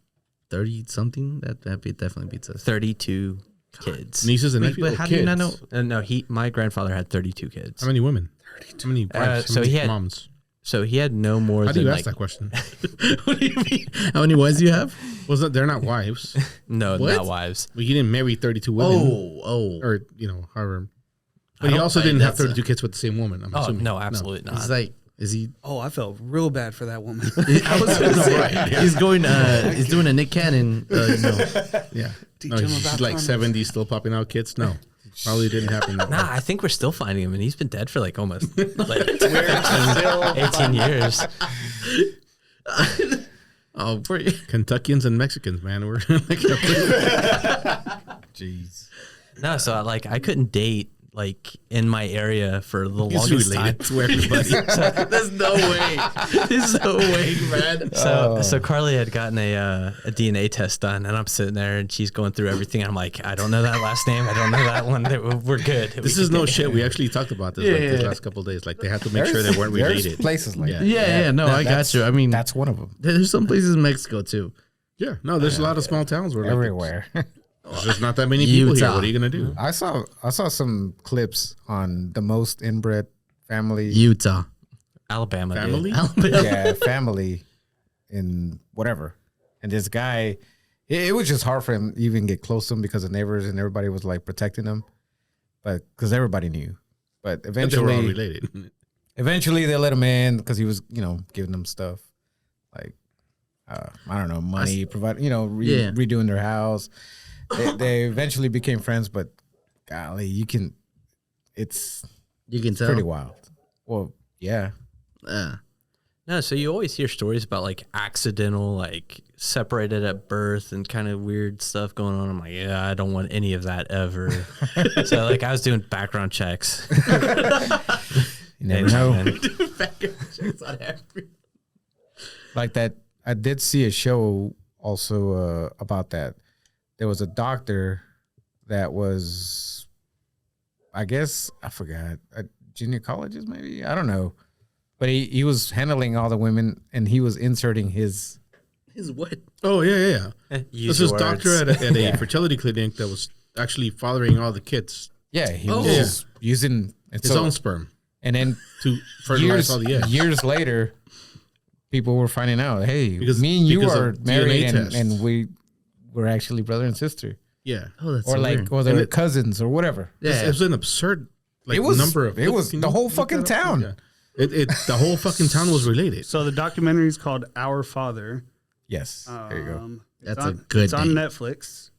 30 something. That definitely beats us. 32 kids. Nieces and Wait, nephews. but or how do you not kids? know? No, my grandfather had 32 kids. How many women? 32. How many wives? so How many he had- moms? So he had no more How do than you like ask that question? What do you mean? How many wives do you have? Wasn't they're not wives? no, What? not wives. Well, he didn't marry 32 women. Oh. Or however. But I he don't- also like, didn't have that's a- 32 kids with the same woman. I'm Oh assuming. no, absolutely not. He's like, is he? Oh, I felt real bad for that woman. I was gonna say, he's going. He's doing a Nick Cannon. Yeah. Teach No, him she's about like condoms. 70 still popping out kids. No, probably didn't happen that way. Nah, I think we're still finding him, and he's been dead for like almost like 18 years. Oh, Kentuckians and Mexicans, man. We're like Jeez. No, so like I couldn't date like in my area for the He's longest time. related to everybody. There's no way. There's no way, man. So Carly had gotten a DNA test done, and I'm sitting there, and she's going through everything. And I'm like, I don't know that last name. I don't know that one. We're good. This is no shit. We actually talked about this this last couple of days. Like they had to make sure they weren't There's related. places like that. Yeah. No, I got you. I mean, That's one of them. there's some places in Mexico too. Yeah, no, there's a lot of small towns where like, Everywhere. there's just not that many people here. Utah. What are you gonna do? I saw Mm-hmm. some clips on the most inbred family. Utah. Alabama. Family? Dude. Yeah, family in whatever. And this guy, it was just hard for him to even get close to him because the neighbors and everybody was like protecting him, but because everybody knew. But But they were all eventually, related. they let him in because he was, giving them stuff like I don't know, money, provide, redoing their house. They eventually became friends, but golly, it's You can tell. pretty wild. Well, yeah. No, so you always hear stories about like accidental, like separated at birth and kind of weird stuff going on. I'm like, yeah, I don't want any of that ever. So like I was doing background checks. You never know. Man. Like that, I did see a show also about that. There was a doctor that was, I guess, I forgot, at junior colleges maybe? I don't know. But he was handling all the women and he was inserting his. His what? Oh yeah. Use This is your doctor words. at a fertility clinic that was actually fathering all the kids. Yeah, he Oh. was using His own sperm And then to fertilize all the eggs. years later, people were finding out, hey, Because- me and you because are of married DNA tests. and we were actually brother and sister. Yeah. Oh, that's Or so like, weird. or they're And it- cousins or whatever. Yeah. It was an absurd It was- number of. it was Can the you whole look fucking that up? town. Yeah. The whole fucking town was related. So the documentary is called Our Father. Yes, there you go. That's a good It's on name. Netflix.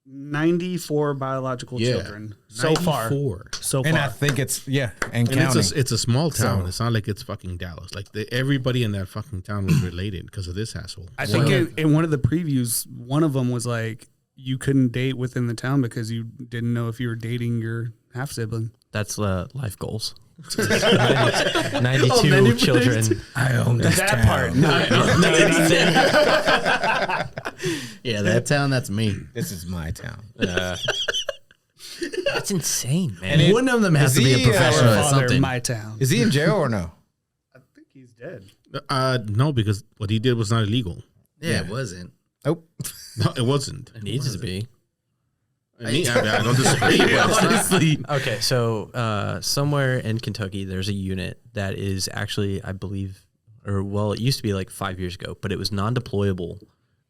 94 biological Yeah. children so far. 94. So And I far. think it's and And counting. it's a small town. So- It's not like it's fucking Dallas. Like everybody in that fucking town was related because of this asshole. I think in one of the previews, one of them was like, you couldn't date within the town because you didn't know if you were dating your half sibling. That's life goals. 92 children. I own this That town. part. Yeah, that town, that's me. This is my town. That's insane, man. And it- One of them has is to be a he, professional Our at Father, something. my town. Is he in jail or no? I think he's dead. No, because what he did was not illegal. Yeah, it wasn't. Nope. No, it wasn't. It needs to be. I don't disagree. But it's not. Honestly. Okay, so somewhere in Kentucky, there's a unit that is actually, I believe, it used to be like 5 years ago, but it was non-deployable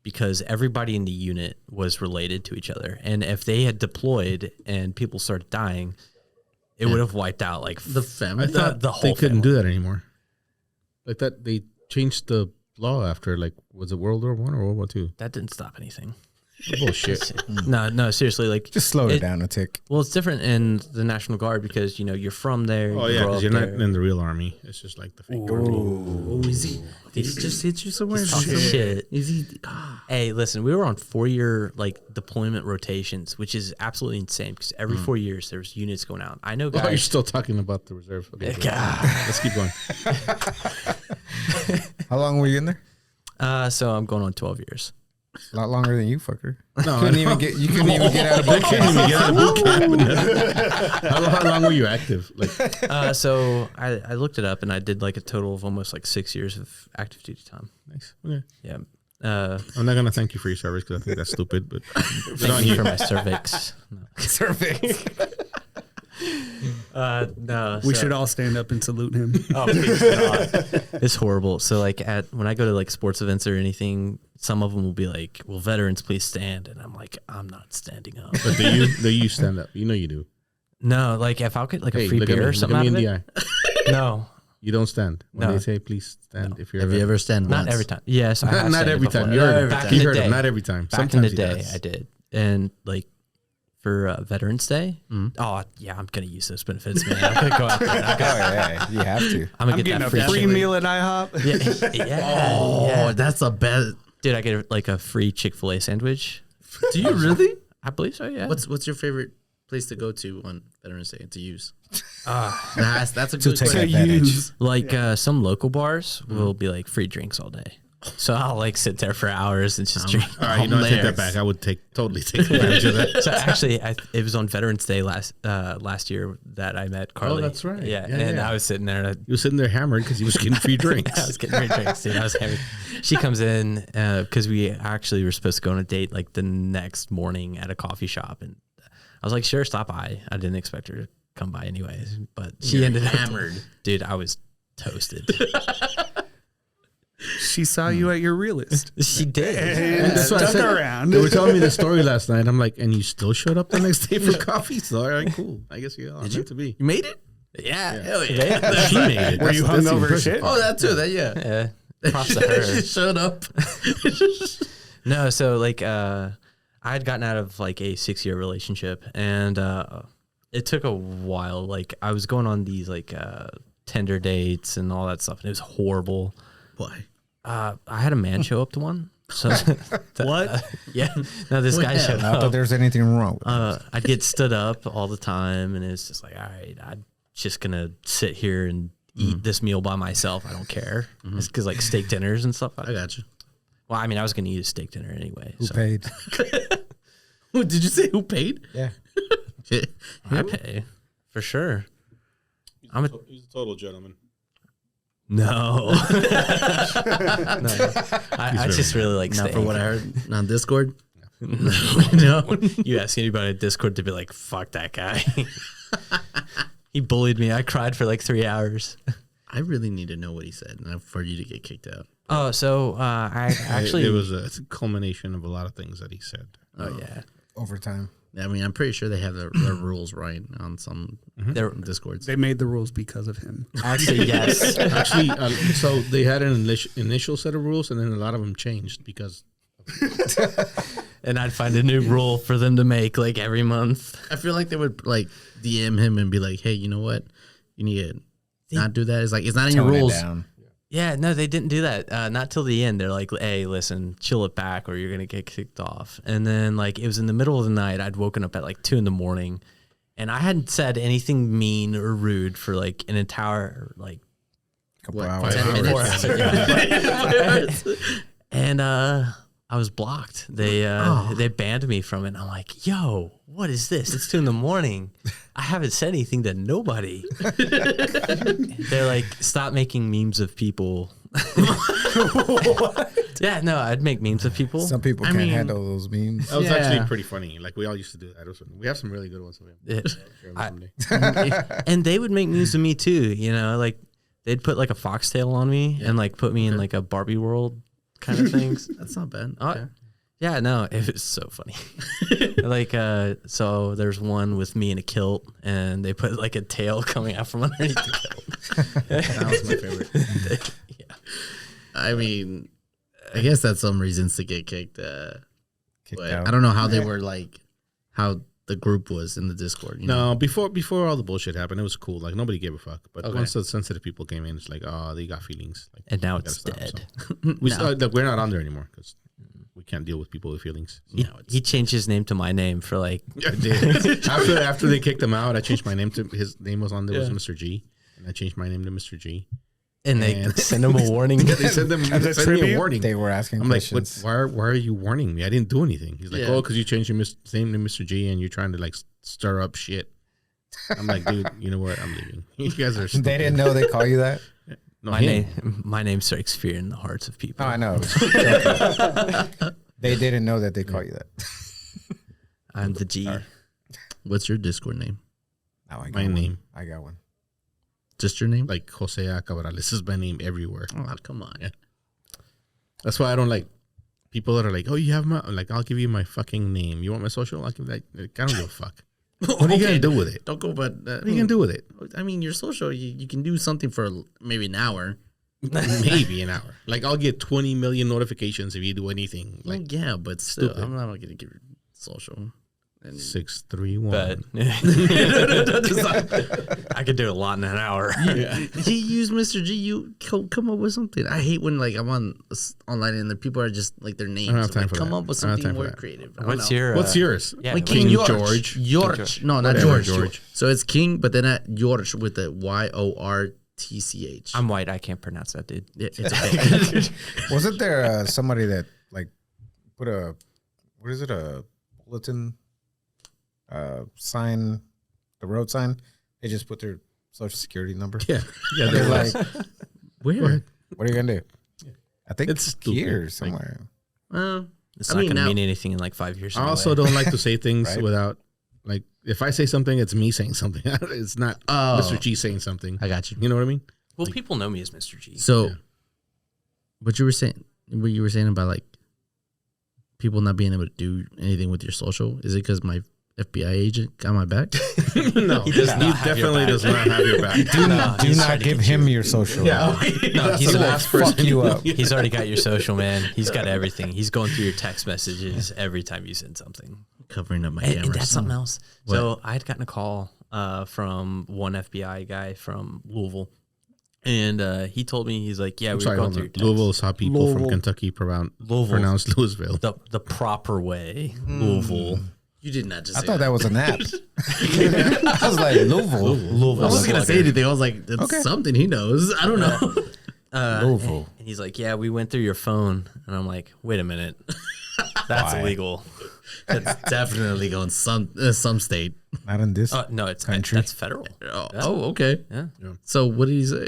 because everybody in the unit was related to each other. And if they had deployed and people started dying, it would have wiped out like The family. I thought the whole they couldn't family. do that anymore. Like that, they changed the law after was it World War I or World War II? That didn't stop anything. Bullshit. No, seriously, like Just slow it down a tick. Well, it's different in the National Guard because you're from there. Oh you yeah, grow because up you're there. not in the real army. It's just like the fake army. Oh, is he? Did he just hit you somewhere? He's talking shit. Is he? Hey, listen, we were on 4-year like deployment rotations, which is absolutely insane because every 4 years there's units going out. I know Oh, you're guys. still talking about the reserve. Okay, good. God. Let's keep going. How long were you in there? So I'm going on 12 years. A lot longer than you, fucker. No, You couldn't even get out of boot Can't camp. even get out of boot camp. How long were you active? Like, So I looked it up and I did like a total of almost like 6 years of active duty time. nice. Okay. Yeah. I'm not gonna thank you for your service because I think that's stupid. But good on Thank you you. for my cervix. Cervix. No, We should all stand up and salute him. Oh, please God. It's horrible. So like when I go to like sports events or anything, some of them will be like, "Will veterans please stand?" And I'm like, "I'm not standing up." But do you stand up? You know you do. No, like if I'll get like a Hey, free look at beer me. or Look something at me out in of the it. eye. No, You don't stand when No. they say please stand. If you're Have you ever stand not once? every time. Yes, I have not standed every before. time. You heard it. Back You in the heard it. day. Not every time. Back Sometimes in the he day, does. I did, and like for Veterans Day. Oh yeah, I'm gonna use those benefits, man. I'm gonna go out there. Oh, yeah, you have to. I'm gonna I'm get getting that a free. free Chick- meal at IHOP. Yeah. Oh, yeah. that's a bad. Dude, I get like a free Chick-fil-A sandwich. Do you really? I believe so. Yeah. What's your favorite place to go to on Veterans Day to use? Ah, That's a To good take question. advantage. like some local bars will be like free drinks all day. So I'll like sit there for hours and just drink. All right, you know, I take there. that back. I would totally take advantage of that. So actually, it was on Veterans Day last year that I met Carly. that's right. Yeah, Yeah, and yeah. I was sitting there. And He was sitting there hammered because he was getting free drinks. I was getting free drinks, dude. I was hammered. She comes in because we actually were supposed to go on a date like the next morning at a coffee shop, and I was like, "Sure, stop by." I didn't expect her to come by anyways, but she ended up hammered. Dude, I was toasted. She saw you at your realist. She did. And That's what I stuck said. around. They were telling me the story last night. I'm like, and you still showed up the next day for coffee? So, all right, cool. I guess you are meant to be. You made it? Yeah. Hell yeah. She made it. Were you That's hungover as impressive. shit? Oh, that too. That yeah. Yeah. Props to her. She showed up. No, so like I had gotten out of like a 6-year relationship, and it took a while. Like I was going on these like Tinder dates and all that stuff, and it was horrible. Why? I had a man show up to one. So What? yeah, no, this guy showed Not that up. there's anything wrong with it. I'd get stood up all the time, and it's just like, all right, I'm just gonna sit here and eat this meal by myself. I don't care. It's because like steak dinners and stuff. I got you. Well, I mean, I was gonna eat a steak dinner anyway. Who So paid? Who did you say who paid? Yeah. I pay for sure. He's a total gentleman. No, I just really like Not steak. for what I heard on Discord. No. You ask anybody on Discord to be like, "Fuck that guy." He bullied me. I cried for like 3 hours. I really need to know what he said for you to get kicked out. Oh, so I actually. It's a culmination of a lot of things that he said. Oh yeah, Overtime. I mean, I'm pretty sure they have their rules right on some there. Discords. They made the rules because of him. Actually, yes. Actually, so they had an initial set of rules, and then a lot of them changed because And I'd find a new rule for them to make like every month. I feel like they would like DM him and be like, "Hey, you know what? You need to not do that." It's like it's not in your Tone it rules. down. Yeah, no, they didn't do that. Not till the end. They're like, "Hey, listen, chill it back, or you're gonna get kicked off." And then, like, it was in the middle of the night. I'd woken up at like 2 a.m, and I hadn't said anything mean or rude for like an entire like Couple What, hours. 10 minutes? and I was blocked. They banned me from it. And I'm like, "Yo, what is this? It's 2 a.m. I haven't said anything to nobody." They're like, "Stop making memes of people." Yeah, no, I'd make memes of people. Some people can't handle those memes. that was Yeah. actually pretty funny. Like we all used to do that. We have some really good ones. And they would make memes of me too, you know, like they'd put like a foxtail on me and like put me in like a Barbie world kind of things. That's not bad. Oh, Okay. yeah, no, it was so funny. Like, so there's one with me in a kilt, and they put like a tail coming out from underneath the kilt. That was my favorite. Yeah. I mean, I guess that's some reasons to get kicked. Kicked But out. I don't know how they were like, how the group was in the Discord. You know? No, before all the bullshit happened, it was cool. Like nobody gave a fuck. But Okay. once the sensitive people came in, it's like, oh, they got feelings. Like, And now we it's gotta stop. dead. So we're not on there anymore because we can't deal with people with feelings. He changed his name to my name for like, I did. after they kicked him out, I changed my name to his name was on there was Mr. G, and I changed my name to Mr. G. and they And- send him a warning. They sent me a tribute? warning. They were asking I'm like, questions. why are you warning me? I didn't do anything. He's like, Yeah. oh, because you changed your name to Mr. G and you're trying to like stir up shit. I'm like, dude, you know what? I'm leaving. You guys are. They didn't know they call you that? No, My name strikes fear in the hearts of people. Oh, I know. They didn't know that they call you that. I'm the G. What's your Discord name? Oh, I got My one. name. I got one. Just your name? Like Jose Cabral. This is my name everywhere. Oh, come on. Yeah. That's why I don't like people that are like, oh, you have my, like, I'll give you my fucking name. You want my social? I'll give that. I don't give a fuck. What are you going to do with it? Don't go, but What are you going to do with it? I mean, your social, you can do something for maybe an hour. Maybe an hour. Like, I'll get 20 million notifications if you do anything. Like, Like, yeah, but still, stupid. I'm not going to give you social. 631. but I could do a lot in an hour. He used Mr. G. You come up with something. I hate when like I'm online and the people are just like their names. I don't have time like, for come that. up with I don't have something time for more that. creative. I don't What's know. your What's yours? Yeah, like what's King King George. George. No, not Whatever, George. George. So it's King, but then at George with the YORTCH. I'm white. I can't pronounce that, dude. Yeah, it's okay. Wasn't there somebody that like put a bulletin sign, the road sign? They just put their social security number. Yeah. Yeah. And they're They're like, Where? what are you gonna do? I think It's it's stupid. here somewhere. It's I not mean, going to now- mean anything in like 5 years. I also anyway. don't like to say things Right. without, like, if I say something, it's me saying something. It's not Oh. Mr. G saying something. I got you. You know what I mean? Well, people know me as Mr. G. So, Yeah. what you were saying about like people not being able to do anything with your social, is it because my FBI agent got my back? No, He does not he have your definitely back. does not have your back. Do he's not trying to give get him you. your social. No, he's He will not. fuck you up. He's already got your social, man. He's got everything. He's going through your text messages every time you send something. Covering up my And camera. that's something else. What? So I had gotten a call from one FBI guy from Louisville, and he told me, he's like, "Yeah, I'm we sorry, were going hold through on. your text. Louisville is how people from Louisville. Kentucky Louisville. pronounce Louisville. the proper way, Louisville." You did not just I say thought that was an app. I was like, Louisville. I wasn't going to say anything. I was like, it's Okay. something he knows. I don't know. Louisville. And he's like, "Yeah, we went through your phone," and I'm like, "Wait a minute, that's Why? illegal." That's definitely going some state. Not in this. No, it's Country. that's federal. Oh, okay. Yeah. So what did he say?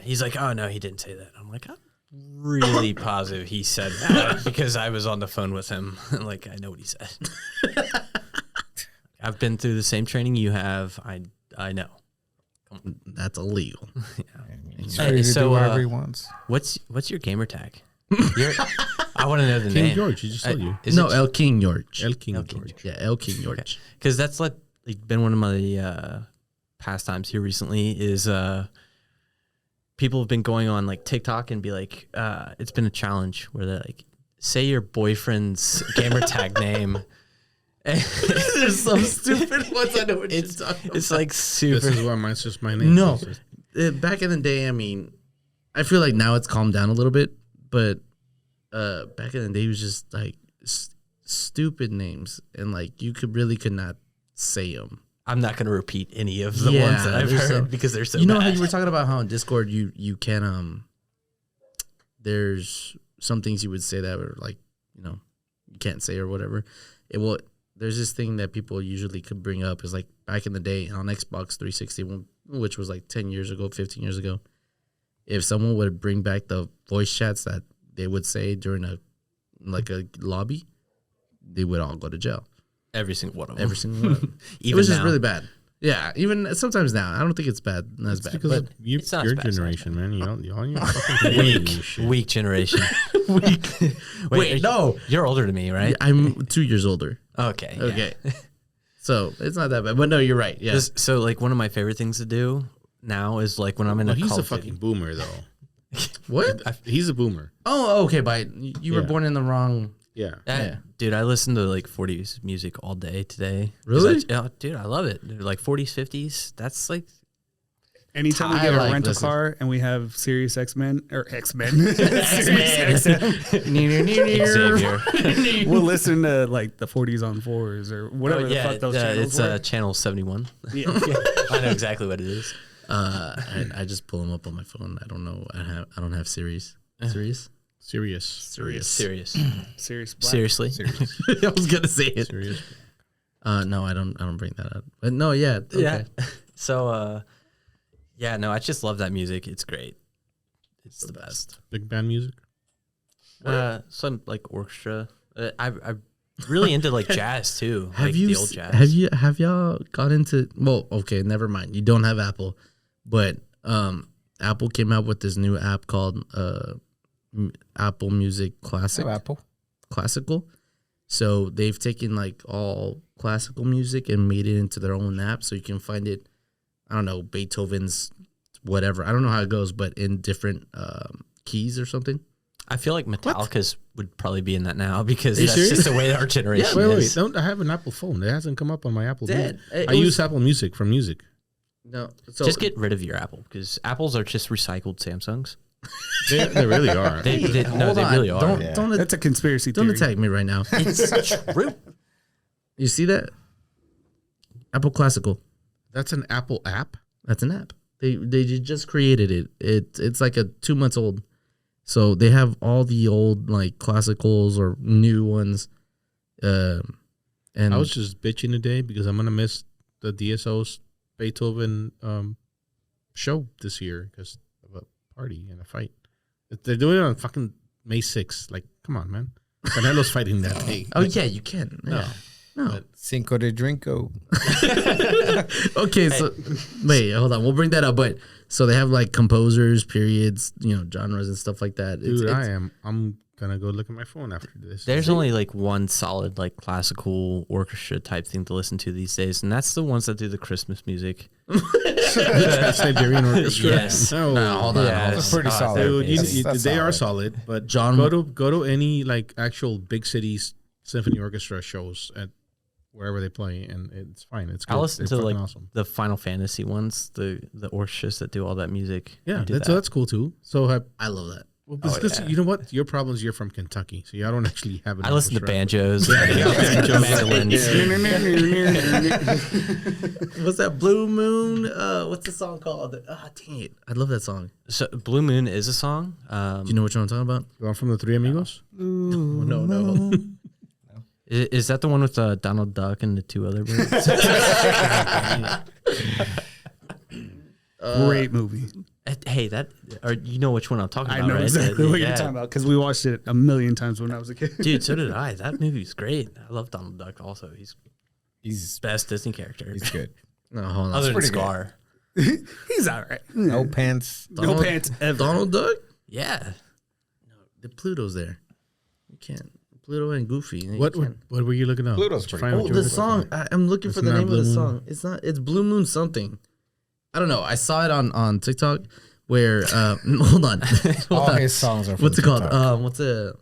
He's like, "Oh no, he didn't say that." I'm like, "I'm really positive he said that because I was on the phone with him. Like, I know what he said. I've been through the same training you have. I know." That's illegal. He's free to so, do whatever he wants. What's your gamer tag? I want to know the King name. George, he just told you. Is No, it El King George. El King El George. King Yeah, El King George. because that's like been one of my pastimes here recently is people have been going on like TikTok and be like it's been a challenge where they like say your boyfriend's gamer tag name. There's some stupid ones. I know what you're talking about. It's like super. This is why mine's just my name. No, It's just- back in the day, I mean, I feel like now it's calmed down a little bit, but back in the day, it was just like stupid names, and like you could not say them. I'm not going to repeat any of the Yeah, ones that I've there's heard some- because they're so You know bad. how you were talking about how in Discord you can there's some things you would say that were like you can't say or whatever. There's this thing that people usually could bring up is like back in the day on Xbox 360, which was like 10 years ago, 15 years ago. If someone would bring back the voice chats that they would say during a lobby, they would all go to jail. Every single one of them. Every single one of them. It Even was just now. really bad. Yeah, even sometimes now. I don't think it's bad. Not as It's bad. because But of you, it's not your as bad as generation, man. You're fucking Weak, weak generation. Wait, no. You're older than me, right? I'm 2 years older. Okay. yeah. Okay. So it's not that bad. But no, you're right. Yeah. So like one of my favorite things to do now is like when I'm in Well, a he's Call a of Duty. fucking boomer, though. What? He's a boomer. Oh, okay. But you were Yeah. born in the wrong. Yeah. Yeah. Dude, I listen to like 40s music all day today. 'Cause Really? dude, I love it. Like 40s, 50s. That's like Anytime we I get a like rental listening. car and we have Sirius X-Men or X-Men, Sirius Xavier. XM, we'll listen to like the 40s on 4s or whatever the fuck those channels it's were. channel 71. Yeah. I know exactly what it is. I just pull them up on my phone. I don't know. I don't have Sirius. Sirius. Serious. Sirius. Serious. Sirius Black. Seriously. I was gonna say it. Serious. No, I don't bring that up. But no, yeah. Okay. Yeah. So, yeah, no, I just love that music. It's great. It's the best. Big band music. Some like orchestra. I'm really into like jazz too. Have like you the old jazz. have y'all got into? Well, okay, never mind. You don't have Apple, but Apple came out with this new app called Apple Music Classic. Apple. Classical. So they've taken like all classical music and made it into their own app, so you can find it. I don't know, Beethoven's whatever. I don't know how it goes, but in different keys or something. I feel like Metallica's would probably be in that now because Are you that's serious? just the way our generation Wait, is. don't I have an Apple phone? It hasn't come up on my Apple. Dad, I use Apple Music for music. No, so Just get rid of your Apple because Apples are just recycled Samsungs. They really are. They hold on. really are. Don't That's a conspiracy don't theory. attack me right now. It's true. You see that? Apple Classical. That's an Apple app. That's an app. They just created it. It's like a 2 months old. So they have all the old like classicals or new ones. And I was just bitching today because I'm gonna miss the DSO's Beethoven show this year because of a party and a fight. They're doing it on fucking May 6th. Like, come on, man. Canelo's fighting that day. oh yeah, you can. Yeah. No. Cinco de Drinko. Okay, so wait, hold on. We'll bring that up. But so they have like composers, periods, genres and stuff like that. Dude, I'm gonna go look at my phone after this. There's only like one solid like classical orchestra type thing to listen to these days, and that's the ones that do the Christmas music. Siberian Orchestra. Yes. No, hold on. Yeah, hold That's on. pretty solid. Dude, That's they are solid. solid, but John- go to any like actual big cities symphony orchestra shows at wherever they play, and it's fine. It's good. I listen They're to like fucking awesome. the Final Fantasy ones, the orchestras that do all that music. Yeah, They do that's cool too. So I love that. well, because you know what, your problem is you're from Kentucky, so I don't actually have. I listen to orchestra. banjos, mandolins. What's that? Blue Moon. What's the song called? Dang it! I love that song. So Blue Moon is a song. Do you know which one I'm talking about? Going from the Three Amigos. No. Is that the one with Donald Duck and the two other birds? Great movie. Hey, you know which one I'm talking I about, know right? exactly what Yeah. you're talking about because we watched it a million times when I was a kid. Dude, so did I. That movie's great. I love Donald Duck also. He's best Disney character. He's good. No, hold on. Other than pretty good. Scar. He's all right. No pants. No pants ever. Donald Duck. Yeah. The Pluto's there. You can't. Pluto and Goofy. You What can't. were you looking up? Pluto's Did you pretty find Oh, what you the were looking song. I'm looking for It's the not name of the Blue Moon? song. It's not. It's Blue Moon something. I don't know. I saw it on TikTok where. Hold on. Hold All on. his songs are. From What's it called? TikTok. What's it?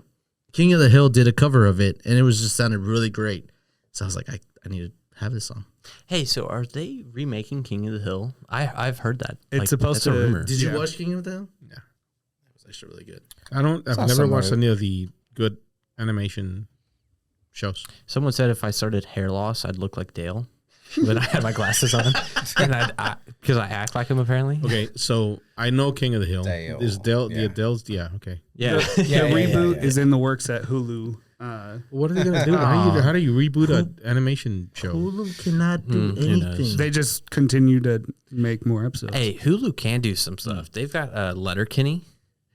King of the Hill did a cover of it, and it was just sounded really great. So I was like, I need to have this song. Hey, so are they remaking King of the Hill? I've heard that. It's supposed that's a to- rumor. Did you Yeah. watch King of the Hill? Yeah. That was actually really good. I've Saw never some watched of it. any of the good animation shows. Someone said if I started hair loss, I'd look like Dale when I had my glasses on, and because I act like him apparently. Okay, so I know King of the Hill. Dale. Is Dale? Yeah. Yeah, Dale's. Yeah, okay. Yeah. The reboot is in the works at Hulu. What are they gonna do? How do you reboot an animation show? Hulu cannot do who knows? anything. They just continue to make more episodes. Hey, Hulu can do some stuff. They've got Letterkenny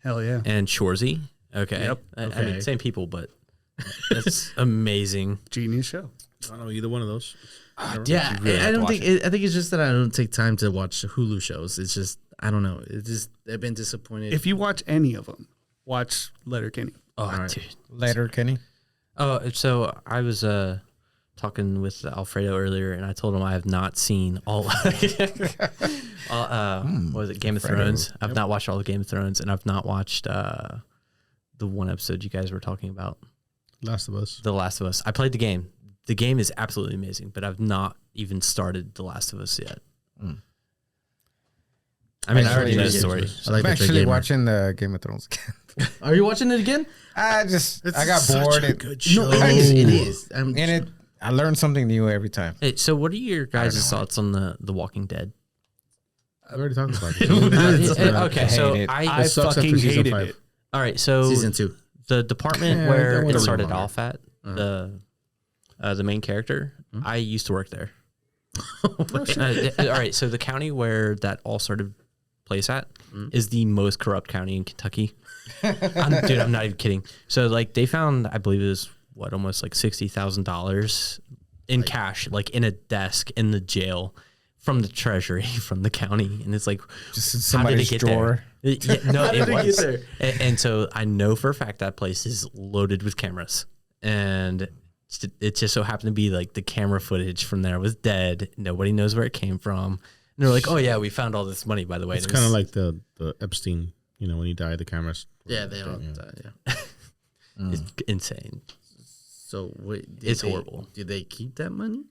Hell yeah. and Shorzy. Okay. Yep. I mean, Okay. same people, but that's amazing. Genius show. I don't know either one of those. Yeah, You really have I to don't watch think. I think it's just that I don't take time to watch Hulu shows. It's just I don't know. It's just I've been disappointed. If you watch any of them, watch Letterkenny. Oh, dude. Later, Kenny. Oh, so I was talking with Alfredo earlier, and I told him I have not seen all. What was it? Game of Thrones. I've not watched all of Game of Thrones, and I've not watched the one episode you guys were talking about, Last of Us. The Last of Us. I played the game. The game is absolutely amazing, but I've not even started The Last of Us yet. I mean, I already know the story. I like I'm that you're actually gamer. watching the Game of Thrones again. Are you watching it again? I got bored. good No, it is. It is. And I learned something new every time. Hey, so what are your guys' thoughts on the Walking Dead? I've already talked about it. Okay, so hate it. I It sucks fucking after season hated 5. it. all right. So Season 2. the department Yeah, where that it one's started longer. off at the main character, I used to work there. All right, so the county where that all started place at is the most corrupt county in Kentucky. I'm not even kidding. So like they found, I believe it was almost like $60,000 in cash, like in a desk in the jail from the treasury from the county, and it's like, Just in how did it somebody's get drawer. there? Yeah, no, How did it it get was. there? And so I know for a fact that place is loaded with cameras, and it just so happened to be like the camera footage from there was dead. Nobody knows where it came from. And they're like, "Oh yeah, we found all this money." By the way, It's kind of like the Epstein when he died, the cameras. Yeah, they all died. Yeah. It's insane. So wait, It's horrible. Did they keep that money?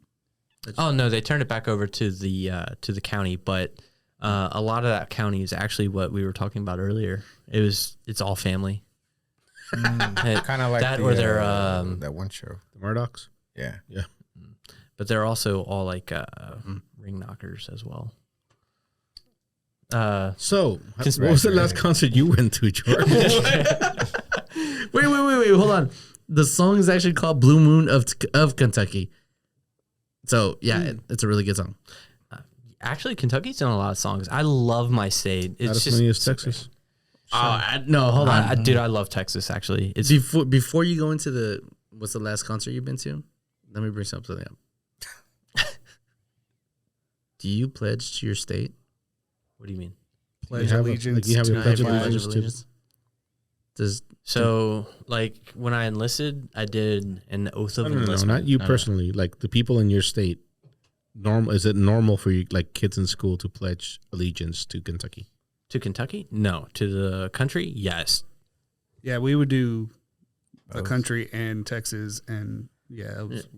Oh no, they turned it back over to the county, but a lot of that county is actually what we were talking about earlier. It's all family. Kind of like that, the, or they're that one show. The Murdochs. Yeah. but they're also all like ring knockers as well. So, what was the last concert you went to, George? Wait, hold on. The song is actually called "Blue Moon of Kentucky." So yeah, it's a really good song. Actually, Kentucky's done a lot of songs. I love my state. It's Not as just many as Texas. No, hold on, dude. I love Texas. Actually, it's before you go into what's the last concert you've been to? Let me bring something up. Do you pledge to your state? What do you mean? Pledge allegiance. You have a pledge of Pledge of allegiance to. So, like when I enlisted, I did an oath of No, enlistment. not you personally. Like the people in your state. Is it normal for you, like kids in school, to pledge allegiance to Kentucky? To Kentucky? No. To the country? Yes. Yeah, we would do the country and Texas, and yeah, it was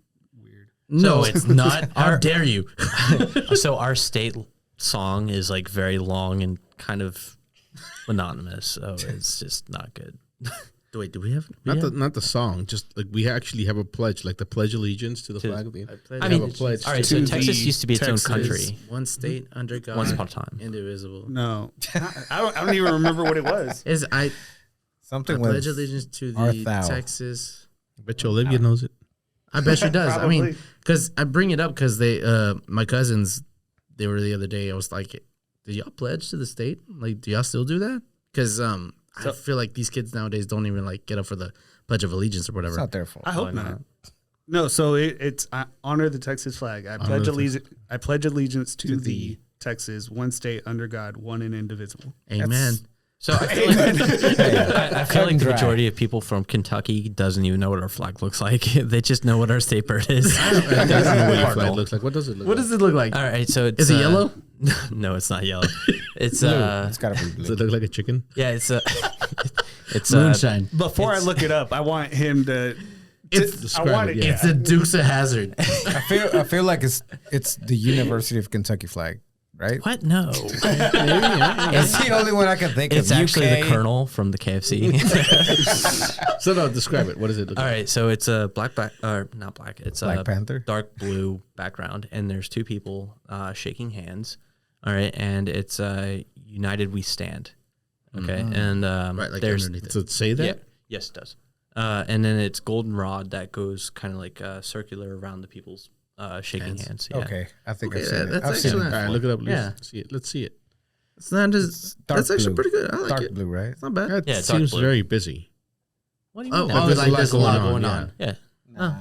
weird. No, So- it's not. How dare you? So our state song is like very long and kind of monotonous. So it's just not good. Wait, do we have? Not the song. Just like we actually have a pledge, like the pledge allegiance to the flag of the. I have mean, a pledge. all right. to So Texas the used to be its Texas. own country One state under God, once upon a time. indivisible. No, I don't even remember what it was. Is I Something pledge with allegiance to our the thou. Texas. I bet you Olivia knows it. I bet she does. I mean, Probably. because I bring it up because they, my cousins, they were the other day. I was like, did y'all pledge to the state? Like, do y'all still do that? Because I feel like these kids nowadays don't even like get up for the Pledge of Allegiance or whatever. it's not their fault. I hope not. No, so it's I honor the Texas flag. I pledge the allegiance. I pledge allegiance to the Texas, one state under God, one and indivisible. Amen. So I feel like, I feel like the dry. majority of people from Kentucky doesn't even know what our flag looks like. They just know what our state bird is. I don't know what your flag looks like. What does it look What like? does it look like? All right, so it's, Is it yellow? No, it's not yellow. It's It's got to be Does blue. it look like a chicken? yeah, it's Moonshine. Before I look it up, I want him to. Describe I want it, it. yeah. It's the Dukes of Hazzard. I feel like it's the University of Kentucky flag, right? what? No, It's the only one I can think it's of. actually UK. the Colonel from the KFC. So no, describe it. What does it look All like? right, so it's a not black. It's Black a Panther? dark blue background, and there's two people shaking hands. All right, and it's United We Stand. Okay, and Right, like there's underneath it. Does it say that? yeah, yes, it does. And then it's goldenrod that goes kind of like circular around the people's shaking hands. Yeah. Okay, I think Okay, I've seen it. that's I've seen actually it. not- All right, look it up. Yeah. Let's see it. Let's see it. It's not just. dark That's actually blue. pretty good. I like Dark it. blue, right? It's not bad. That Yeah, dark seems blue. very busy. What do you mean? Oh, there's like a lot there's a lot going going on, on. Yeah.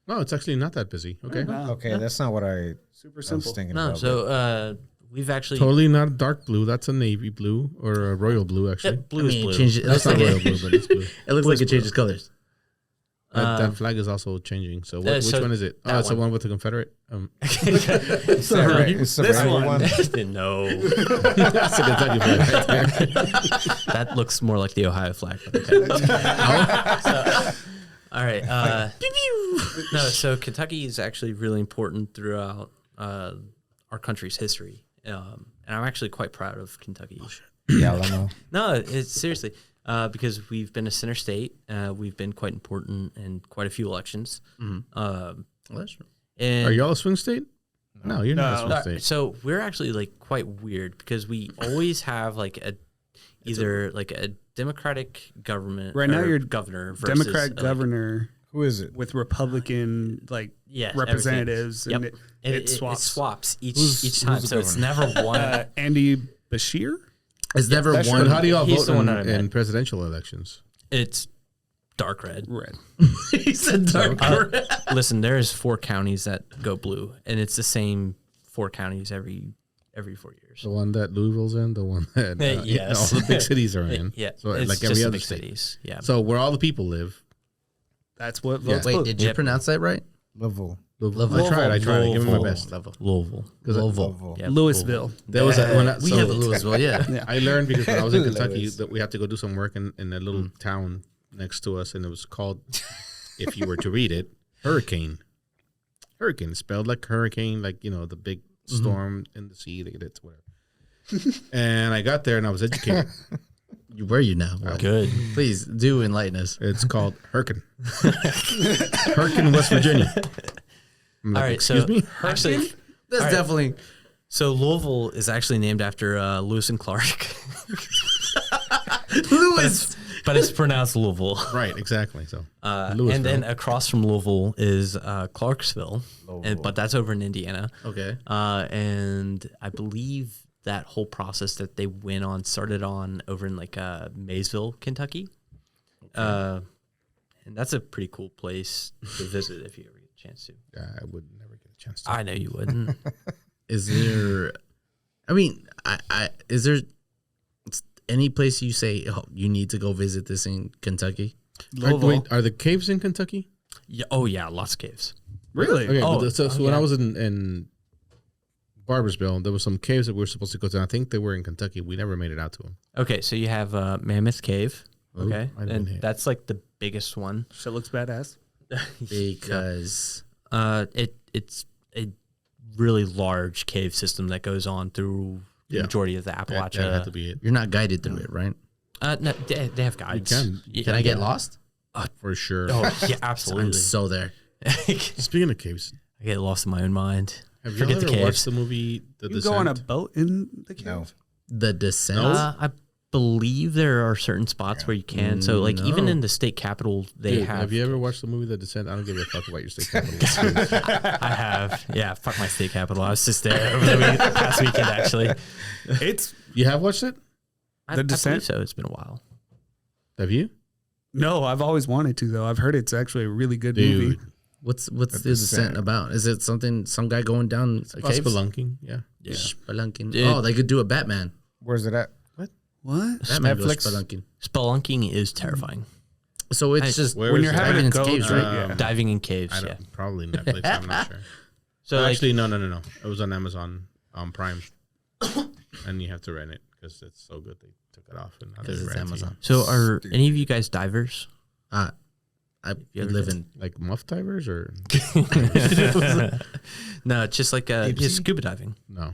No, it's actually not that busy. Okay. Okay, that's not what I Super was simple. thinking No, about. so we've actually Totally not dark blue. That's a navy blue or a royal blue, yeah, actually. blue is blue. It changes. It That's looks not like royal blue, but it's blue. it looks like it changes colors. That flag is also changing. So which so one is it? Oh, that it's the one. one with the Confederate. It's the This red one. one. No, That's a Kentucky flag right there. that looks more like the Ohio flag. But okay. So, all right. No, so Kentucky is actually really important throughout our country's history, and I'm actually quite proud of Kentucky. Yeah, I know. No, it's seriously because we've been a center state. We've been quite important in quite a few elections. Well, that's true. And Are y'all a swing state? No, you're not a swing Uh, state. so we're actually like quite weird because we always have like either like a Democratic government Right now or you're governor versus Democrat governor Who is it? with Republican yeah, representatives, everything. and Yep. it swaps. It swaps each Who's time, the so it's never one. Andy Bashir. It's never that's one. But how do y'all He's vote the one that I in meant. presidential elections? It's dark red. Red. He said dark red. Listen, there's 4 counties that go blue, and it's the same 4 counties every 4 years. The one that Louisville's in, the one that Yes. all the big cities are in. Yeah, So it's like just every the other big state. cities. Yeah. So where all the people live. That's what Yeah. votes Wait, blue. did you Yep. pronounce that right? Louisville. Louisville. I tried. I gave it my Louisville. best. Louisville. Louisville. Yeah, Louisville. That was when We have a Louisville, yeah. I learned because when I was in Kentucky Lewis. that we had to go do some work in a little town next to us, and it was called, if you were to read it, Hurricane. Hurricane, spelled like hurricane, like the big storm in the sea that hits whatever. And I got there and I was educated. Where are you now? Well, Good. please do enlighten us. It's called Hurricane. Hurricane, West Virginia. I'm like, All right, excuse so me. actually, That's right. definitely so Louisville is actually named after Lewis and Clark, Lewis. but it's pronounced Louisville. Right, exactly. So And Louisville. then across from Louisville is Clarksville, but that's over in Indiana. Okay. And I believe that whole process that they went on started on over in like Maysville, Kentucky. And that's a pretty cool place to visit if you ever get a chance to. I would never get a chance to. I know you wouldn't. Is there? I mean, is there any place you say you need to go visit this in Kentucky? Are the caves in Kentucky? Yeah, oh yeah, lots of caves. Really? Okay, Oh, but so when yeah. I was in Barbersville, there was some caves that we were supposed to go to. I think they were in Kentucky. We never made it out to them. Okay, so you have Mammoth Cave. Okay, I didn't and hit. that's like the biggest one. Shit looks badass. Because It's a really large cave system that goes on through the Yeah. majority of the That Appalachia. had to be it you're not guided through it, right? No, they have guides. Can I get lost? for sure. Oh yeah, I'm absolutely. so there. I Speaking of caves, get lost in my own mind. have you Forget ever the watched caves. the movie The You Descent? go on a boat in the cave? No. The descent. I believe there are certain spots where you can. So like even No. in the state capital, they Dude, have. have you ever watched the movie The Descent? I don't give a fuck about your state capital. I have. Yeah, fuck my state capital. I was just there over the past weekend actually. It's You have watched it? I The believe Descent? so. It's been a while. Have you? no, I've always wanted to though. I've heard it's actually a really good movie. Dude, What's the descent. descent about? Is it some guy going down a about cave? spelunking. Yeah. Yeah. Spelunking. Dude. Oh, they could do a Batman. Where's it at? What? Batman goes Netflix? spelunking. Spelunking is terrifying. So it's I- just Where When is you're it? having Diving to into go, caves, right? right? Yeah. Diving in caves. I Yeah. don't, probably Netflix. I'm not sure. So like, Actually, no. It was on Amazon Prime, and you have to rent it because it's so good. They took it off and now they because it's rent it to you. Amazon. so are any of you guys divers? I you ever live been- in. Like muff divers or No, it's just like scuba diving. no?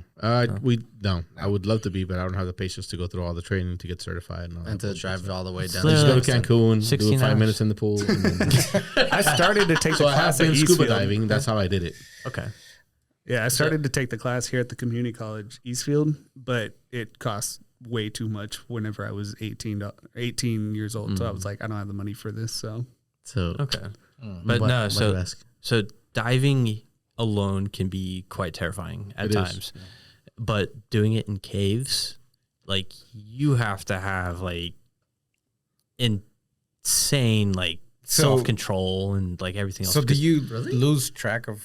We don't. I would love to be, but I don't have the patience to go through all the training to get certified and all And that to bullshit drive stuff. all the way down. So- Just go to the Cancun, do 16 5 hours. minutes in the pool. And then, I started to take so the I have class at been scuba Eastfield. diving. That's how I did it. Okay. Yeah, I started to take the class here at the community college Eastfield, but it cost way too much whenever I was 18 years old. So I was like, I don't have the money for this. So So, Okay. But why- no, why do so you ask? so diving alone can be quite terrifying at It is. times. But doing it in caves, like you have to have like insane like So- self control and like everything else. So do 'Cause you Really? lose track of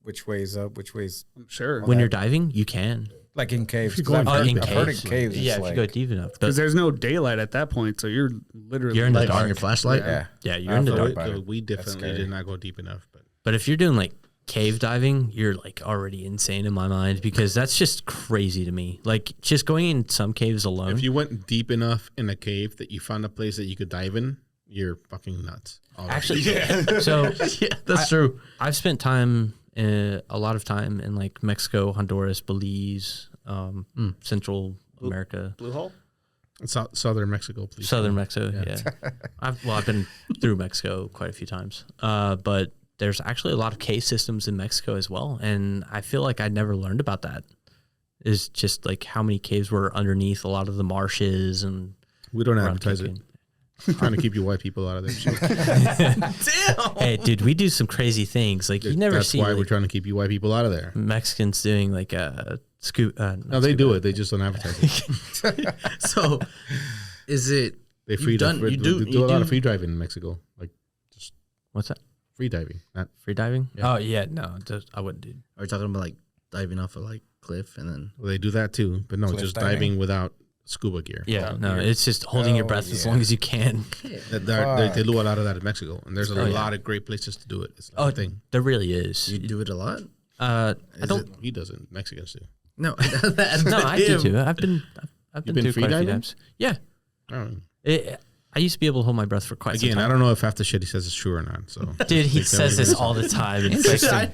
which way is up, which way is I'm sure. when you're diving, you can. like in caves? If 'Cause you're I've going heard, in I've heard in caves. caves. Yeah, it's if like, you go deep enough. Because But there's no daylight at that point. So you're literally You're in the Like dark. on your flashlight? yeah. yeah, you're in the I've dark. heard about it. We That's definitely scary. did not go deep enough, but But if you're doing like cave diving, you're like already insane in my mind because that's just crazy to me. Like just going in some caves alone. if you went deep enough in a cave that you found a place that you could dive in, you're fucking nuts. already. Actually, so Yeah, that's true. I've spent time, a lot of time in like Mexico, Honduras, Belize, Central America, Blue Hole. Southern Mexico, please. Southern Mexico. Yeah, I've been through Mexico quite a few times. But there's actually a lot of cave systems in Mexico as well, and I feel like I never learned about that. Is just like how many caves were underneath a lot of the marshes and We don't around advertise it. Cancun. Trying to keep you white people out of there. shit. Hey, dude, we do some crazy things. Like you never That's see why like, we're trying to keep you white people out of there. Mexicans doing like a scoop. No, they do it. They just don't advertise it. So, is it? They You've free done- dive. you They do- do you a lot do- of free diving in Mexico, like What's that? free diving. Not Free diving? Yeah. Oh yeah, no, I wouldn't do. Are we talking about like diving off a like cliff and then? well, they do that too, but no, Cliff just diving. diving without scuba gear. Yeah, no, it's just holding your breath as long as you can. They do a lot of that in Mexico, and there's a lot of great places to do it. It's not a thing. There really is. You do it a lot? I don't. He doesn't. Mexicans do. No, No, I do too. I've been been through quite a few freediving? times. Yeah, I don't know. I used to be able to hold my breath for quite some Again, time. I don't know if half the shit he says is true or not. So, Dude, he Like, says that this was- all the time. Interesting.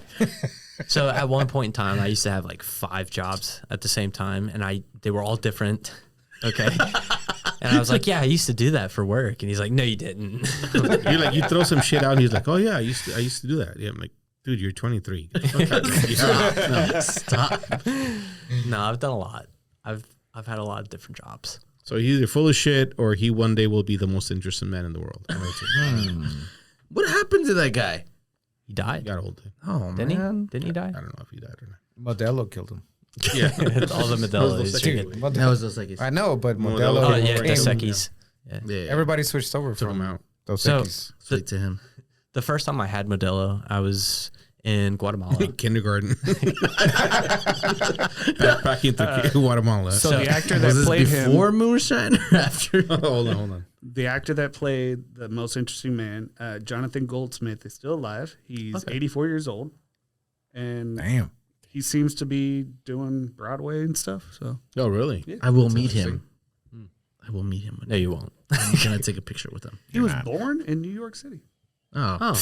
So at one point in time, I used to have like 5 jobs at the same time, and they were all different. Okay. And I was like, yeah, I used to do that for work. And he's like, no, you didn't. you're like, you throw some shit out, and he's like, oh yeah, I used to do that. Yeah, I'm like, dude, you're 23. stop. No, I've done a lot. I've had a lot of different jobs. So he's either full of shit, or he one day will be the most interesting man in the world. What happened to that guy? He He died. got old. Oh, Didn't man. he? Didn't he die? I don't know if he died or not. Modelo killed him. Yeah, All the Modelo he's drinking. That was just like I know, but Modelo. Modelo. Oh, yeah, Came- Dos Equis. Yeah. yeah, Everybody switched over took him from out. Dos So- Equis. sweet to him. The first time I had Modelo, I was in Guatemala. Kindergarten. Backpacking to Guatemala. So the actor that Was this played him, before Moonshine or after? hold on. the actor that played the most interesting man, Jonathan Goldsmith, is still alive. He's 84 years old, and Damn. he seems to be doing Broadway and stuff. So Oh, really? I will meet him. I will meet him. No, you won't. I'm gonna take a picture with him. he was born in New York City. Oh, Oh,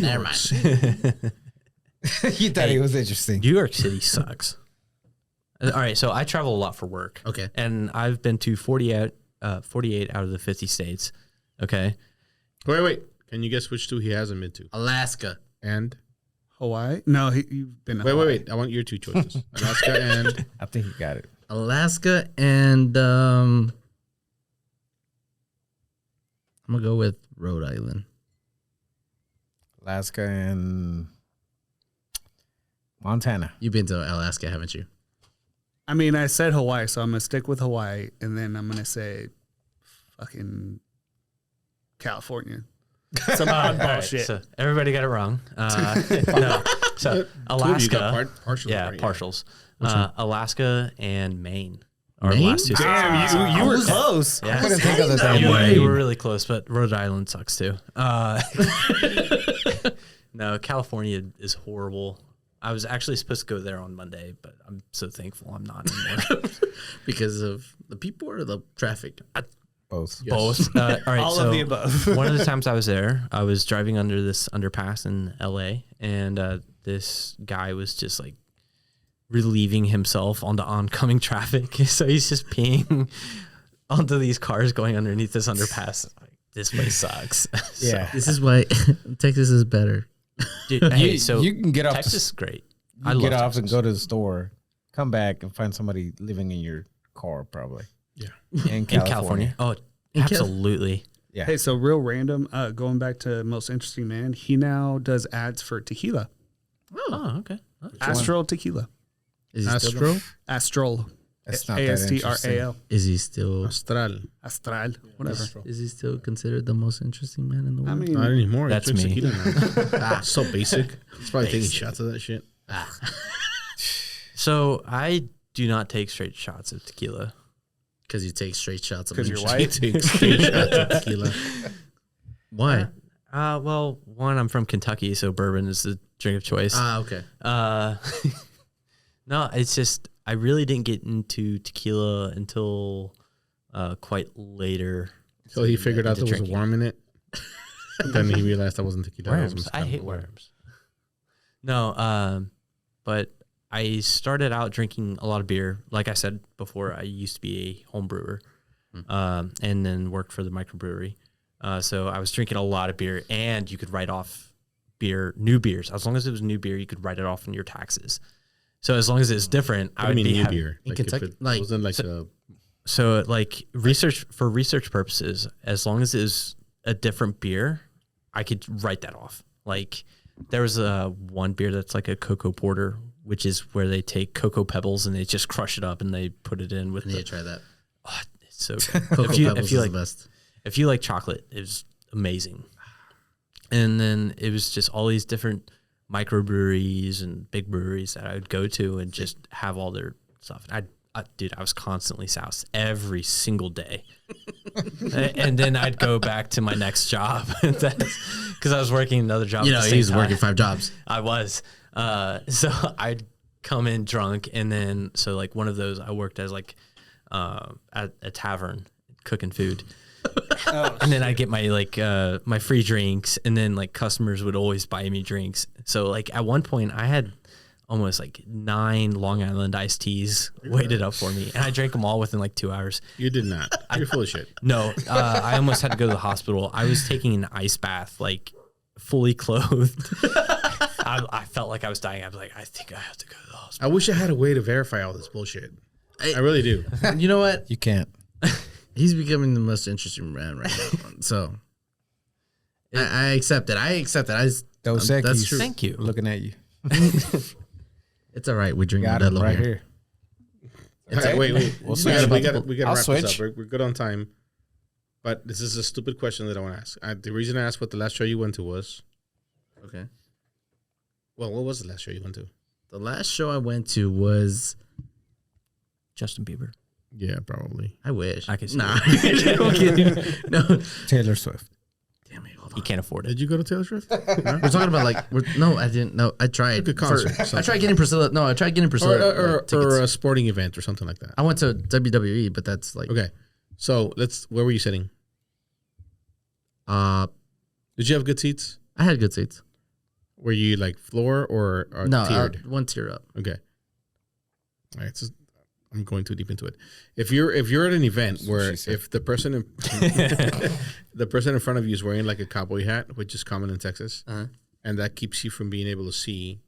never mind. You thought he was interesting. New York City sucks. All right, so I travel a lot for work. Okay. And I've been to 48 out of the 50 states. Okay. Wait. Can you guess which two he hasn't been to? Alaska. And Hawaii? No, you've been. to Hawaii. wait. I want your 2 choices. Alaska and I think he got it. Alaska and I'm gonna go with Rhode Island. Alaska and Montana. You've been to Alaska, haven't you? I mean, I said Hawaii, so I'm gonna stick with Hawaii, and then I'm gonna say, fucking California. Some oddball shit. So everybody got it wrong. No. So Alaska. partial. Yeah, right? partials. Alaska and Maine are Maine? the last 2 states. Damn, you were close. Yeah. I couldn't think of the damn You way. were really close, but Rhode Island sucks too. No, California is horrible. I was actually supposed to go there on Monday, but I'm so thankful I'm not anymore. Because of the people or the traffic? Both. Both. All right, All so of the above. one of the times I was there, I was driving under this underpass in LA, and this guy was just like relieving himself onto oncoming traffic. So he's just peeing onto these cars going underneath this underpass. Like, this place sucks. Yeah. This is why Texas is better. Dude, hey, You, so you can get off. Texas is great. I I love get off Texas. and go to the store, come back and find somebody living in your car, probably. Yeah. In In California. California. Oh, In Cal- absolutely. Yeah. Hey, so real random. Going back to Most Interesting Man, he now does ads for tequila, Oh, okay. Astral Tequila, Is he still? Astro, Astral, That's not that ASTRAL, Is he still? Astral. Astral, whatever. Is he still considered the most interesting man in the I world? mean, Not anymore. That's He drinks me. tequila now. So basic. He's probably taking shots of that shit. So I do not take straight shots of tequila. Because you take straight shots of 'Cause you're moonshine. white? He takes 3 shots of tequila. Why? Well, one, I'm from Kentucky, so bourbon is the drink of choice. Okay. No, it's just I really didn't get into tequila until quite later. So he figured out there was a drinking. worm in it. Then he realized that wasn't tequila. that was Worms. I mezcal. hate worms. No, but I started out drinking a lot of beer. Like I said before, I used to be a home brewer, and then worked for the microbrewery. So I was drinking a lot of beer, and you could write off new beers. As long as it was new beer, you could write it off in your taxes. So as long as it's different, What I do you would mean be new having, beer? In Like if Kentucky, it like- wasn't like a So like for research purposes, as long as it was a different beer, I could write that off. Like there was one beer that's like a cocoa porter, which is where they take cocoa pebbles and they just crush it up and they put it in with I need the, to try that. oh, it's so good. Cocoa if you Pebbles is like the best. if you like chocolate, it was amazing. And then it was just all these different microbreweries and big breweries that I would go to and just have all their stuff. I dude, I was constantly soused every single day. And then I'd go back to my next job because I was working another job. You know, at the same he's time. working 5 jobs. I was. So I'd come in drunk, and then so like one of those I worked as like at a tavern cooking food. And then I'd get my like my free drinks, and then like customers would always buy me drinks. So like at one point I had almost like 9 Long Island iced teas waited up for me, and I drank them all within like 2 hours. You did not. You're full of shit. No, I almost had to go to the hospital. I was taking an ice bath, like fully clothed. I felt like I was dying. I was like, I think I have to go to the hospital. I wish I had a way to verify all this bullshit. I really do. You know what? You can't. He's becoming the most interesting man right now. So I accept it. I accept it. Dos that's Equis true. Thank you. looking at you. It's all right. We drink Got Modelo him right here. here. All right, wait. We'll we switch. gotta I'll wrap this switch. up. We're good on time. But this is a stupid question that I want to ask. The reason I asked what the last show you went to was, Okay. well, what was the last show you went to? The last show I went to was, Justin Bieber. Yeah, probably. I wish. I can see Nah. I'm kidding. No. Taylor Swift. Damn it. Hold He on. can't afford it. Did you go to Taylor Swift? We're talking about like, no, I didn't. No, I tried. Good concert, I tried getting Priscilla. No, I tried getting Priscilla or tickets. a sporting event or something like that. I went to WWE, but that's like, Okay, so where were you sitting? Did you have good seats? I had good seats. Were you like floor or No, tiered? one tier up. Okay. All right. So I'm going too deep into it. If you're at an event where if the person in the person in front of you is wearing like a cowboy hat, which is common in Texas, and that keeps you from being able to see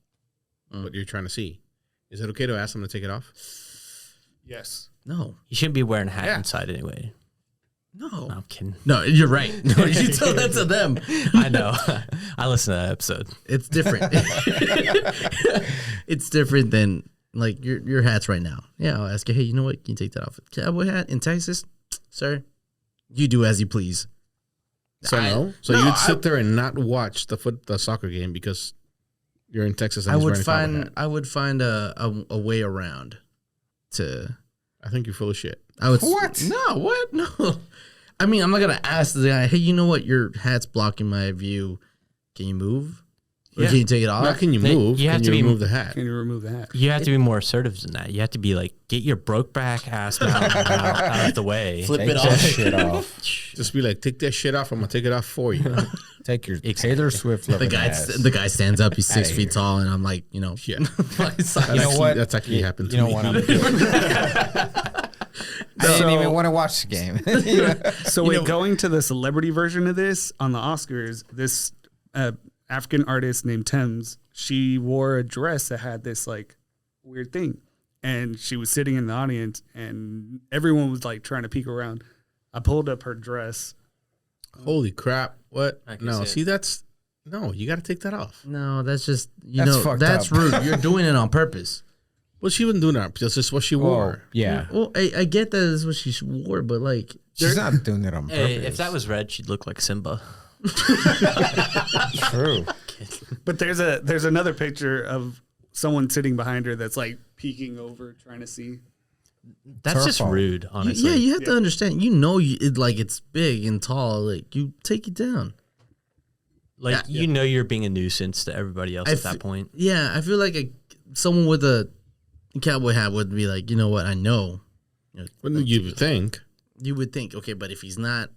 what you're trying to see, is it okay to ask them to take it off? Yes. No, You shouldn't be wearing a hat inside anyway. no, No, I'm kidding. no. You're right. No, you tell that to them. I know. I listened to that episode. It's different. It's different than like your hats right now. Yeah, I'll ask you. Hey, you know what? Can you take that off? Cowboy hat in Texas, sir. You do as you please. So you'd sit there and not watch the soccer game because you're in Texas. And I he's would wearing a cowboy find hat. I would find a way around to. I think you're full of shit. I would What? No, what? No. I mean, I'm not gonna ask the guy. Hey, you know what? Your hat's blocking my view. Can you move? Or can you take it off? Not can you They- move? you have Can to you be- remove the hat? Can you remove the hat? You have to be more assertive than that. You have to be like, get your broke back ass out of the way. Flip Take it that off. shit off. Just be like, take that shit off. I'm gonna take it off for you. Take your Exactly. Taylor Swift The looking guy, ass. the guy stands up. He's 6 Outta feet here. tall, and I'm like, you know, Yeah. You know what? That's actually happened to You know me. what? I didn't even want to watch the game. So wait, going to the celebrity version of this on the Oscars, this African artist named Thames, she wore a dress that had this like weird thing, and she was sitting in the audience, and everyone was like trying to peek around. I pulled up her dress. Holy crap! What? I can No, see see no. You got to take that off. no, that's just That's fucked that's up. rude. You're doing it on purpose. Well, she wasn't doing that. That's just what she Oh, wore. yeah. Well, I get that is what she wore, but like, She's not doing it on purpose. Hey, if that was red, she'd look like Simba. true. But there's another picture of someone sitting behind her that's like peeking over, trying to see. That's her just fault. rude, honestly. yeah, you have to understand. You know, it's big and tall. Like you take it down. Like, you know you're being a nuisance to everybody else at that point. Yeah, I feel like someone with a cowboy hat would be like, you know what? I know. Wouldn't you think? You would think, okay, but if he's not,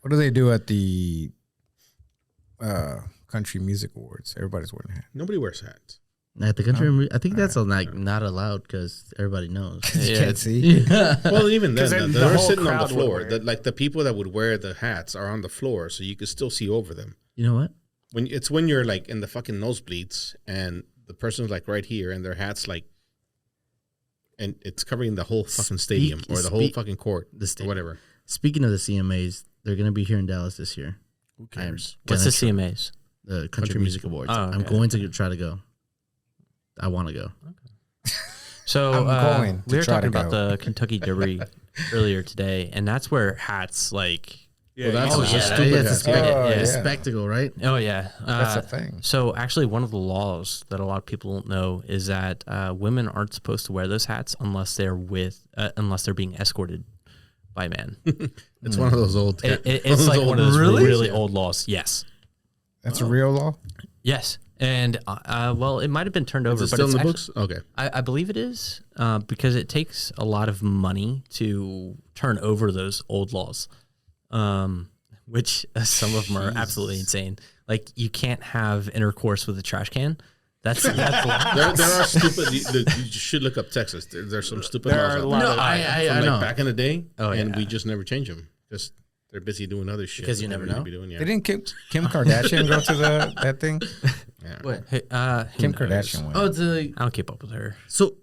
What do they do at the Country Music Awards? Everybody's wearing a hat. Nobody wears hats. at the country, I think that's not allowed because everybody knows. You can't see. Well, even then, 'Cause then the they're whole sitting on the crowd would floor. wear it. Like the people that would wear the hats are on the floor, so you could still see over them. You know what? When you're like in the fucking nosebleeds and the person's like right here and their hat's like, and it's covering the whole fucking stadium or the whole fucking court, The or stadium. whatever. Speaking of the CMAs, they're going to be here in Dallas this year. Who cares? What's the CMAs? The Country Country Music Music Awards. Oh, I'm okay. going to try to go. I want to go. So I'm going to we were try talking to about go. the Kentucky Derby earlier today, and that's where hats like Yeah, that's Oh a yeah, stupid it's a, hat. a Yeah. spectacle, right? Oh yeah, That's a thing. So actually, one of the laws that a lot of people don't know is that women aren't supposed to wear those hats unless they're unless they're being escorted by men. It's one of those old. It's like one of those really old laws. Yes, That's a real law. yes, and well, it might have been turned over, Is it but still in it's the books? Okay. I believe it is because it takes a lot of money to turn over those old laws, which some of them are absolutely insane. Like you can't have intercourse with a trash can. That's there are stupid. You should look up Texas. There's some stupid There laws. are a out lot there. of I From, know. like back in the day, Oh, and yeah. we just never change them because they're busy doing other shit. Because you that never they need to know. be doing, yeah. Didn't Kim Kardashian go to that thing? Yeah. What? Hey, Kim who knows? Kardashian went. Oh, it's a, I don't keep up with her. so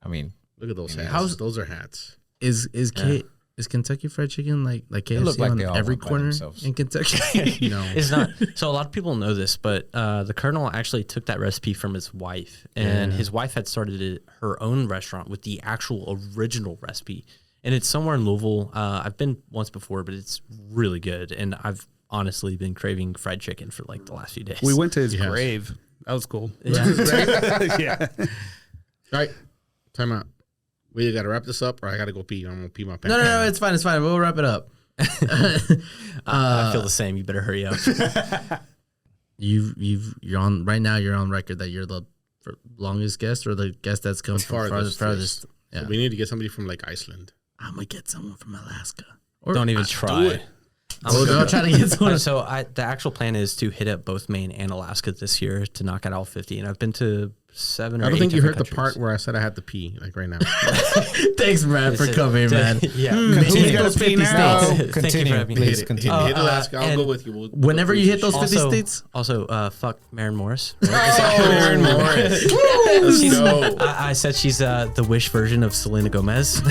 I mean, Look at those hats. How's- Those are hats. is Kentucky Fried Chicken like KFC looked like on they all every went by corner themselves. in Kentucky? No. It's not. So a lot of people know this, but the Colonel actually took that recipe from his wife, and his wife had started her own restaurant with the actual original recipe, and it's somewhere in Louisville. I've been once before, but it's really good, and I've honestly been craving fried chicken for like the last few days. We went to his Yes. grave. That was cool. Yeah. Yeah. All right. Time out. We either got to wrap this up or I got to go pee. I'm going to pee my pants. No, it's fine. It's fine. We'll wrap it up. I feel the same. You better hurry up. You're on right now. You're on record that you're the longest guest or the guest that's come from Farthest, farthest. yes. Yeah, So we need to get somebody from like Iceland. I'm gonna get someone from Alaska. Or Don't even try. it. I'll try to get someone. So the actual plan is to hit up both Maine and Alaska this year to knock out all 50. And I've been to 7 or 8 I don't think you heard different the part countries. where I said I had to pee, like right now. Thanks, Brad, for coming, man. Yeah. Continue Who's got those to pee 50 now? states. no, Thank you for continue, having me. please hit continue. hit Alaska. I'll and go with you. We'll Whenever go you through hit those shit. 50 states, Also, fuck Maren Morris. Aaron Morris. Let's She's- go. I said she's the Wish version of Selena Gomez.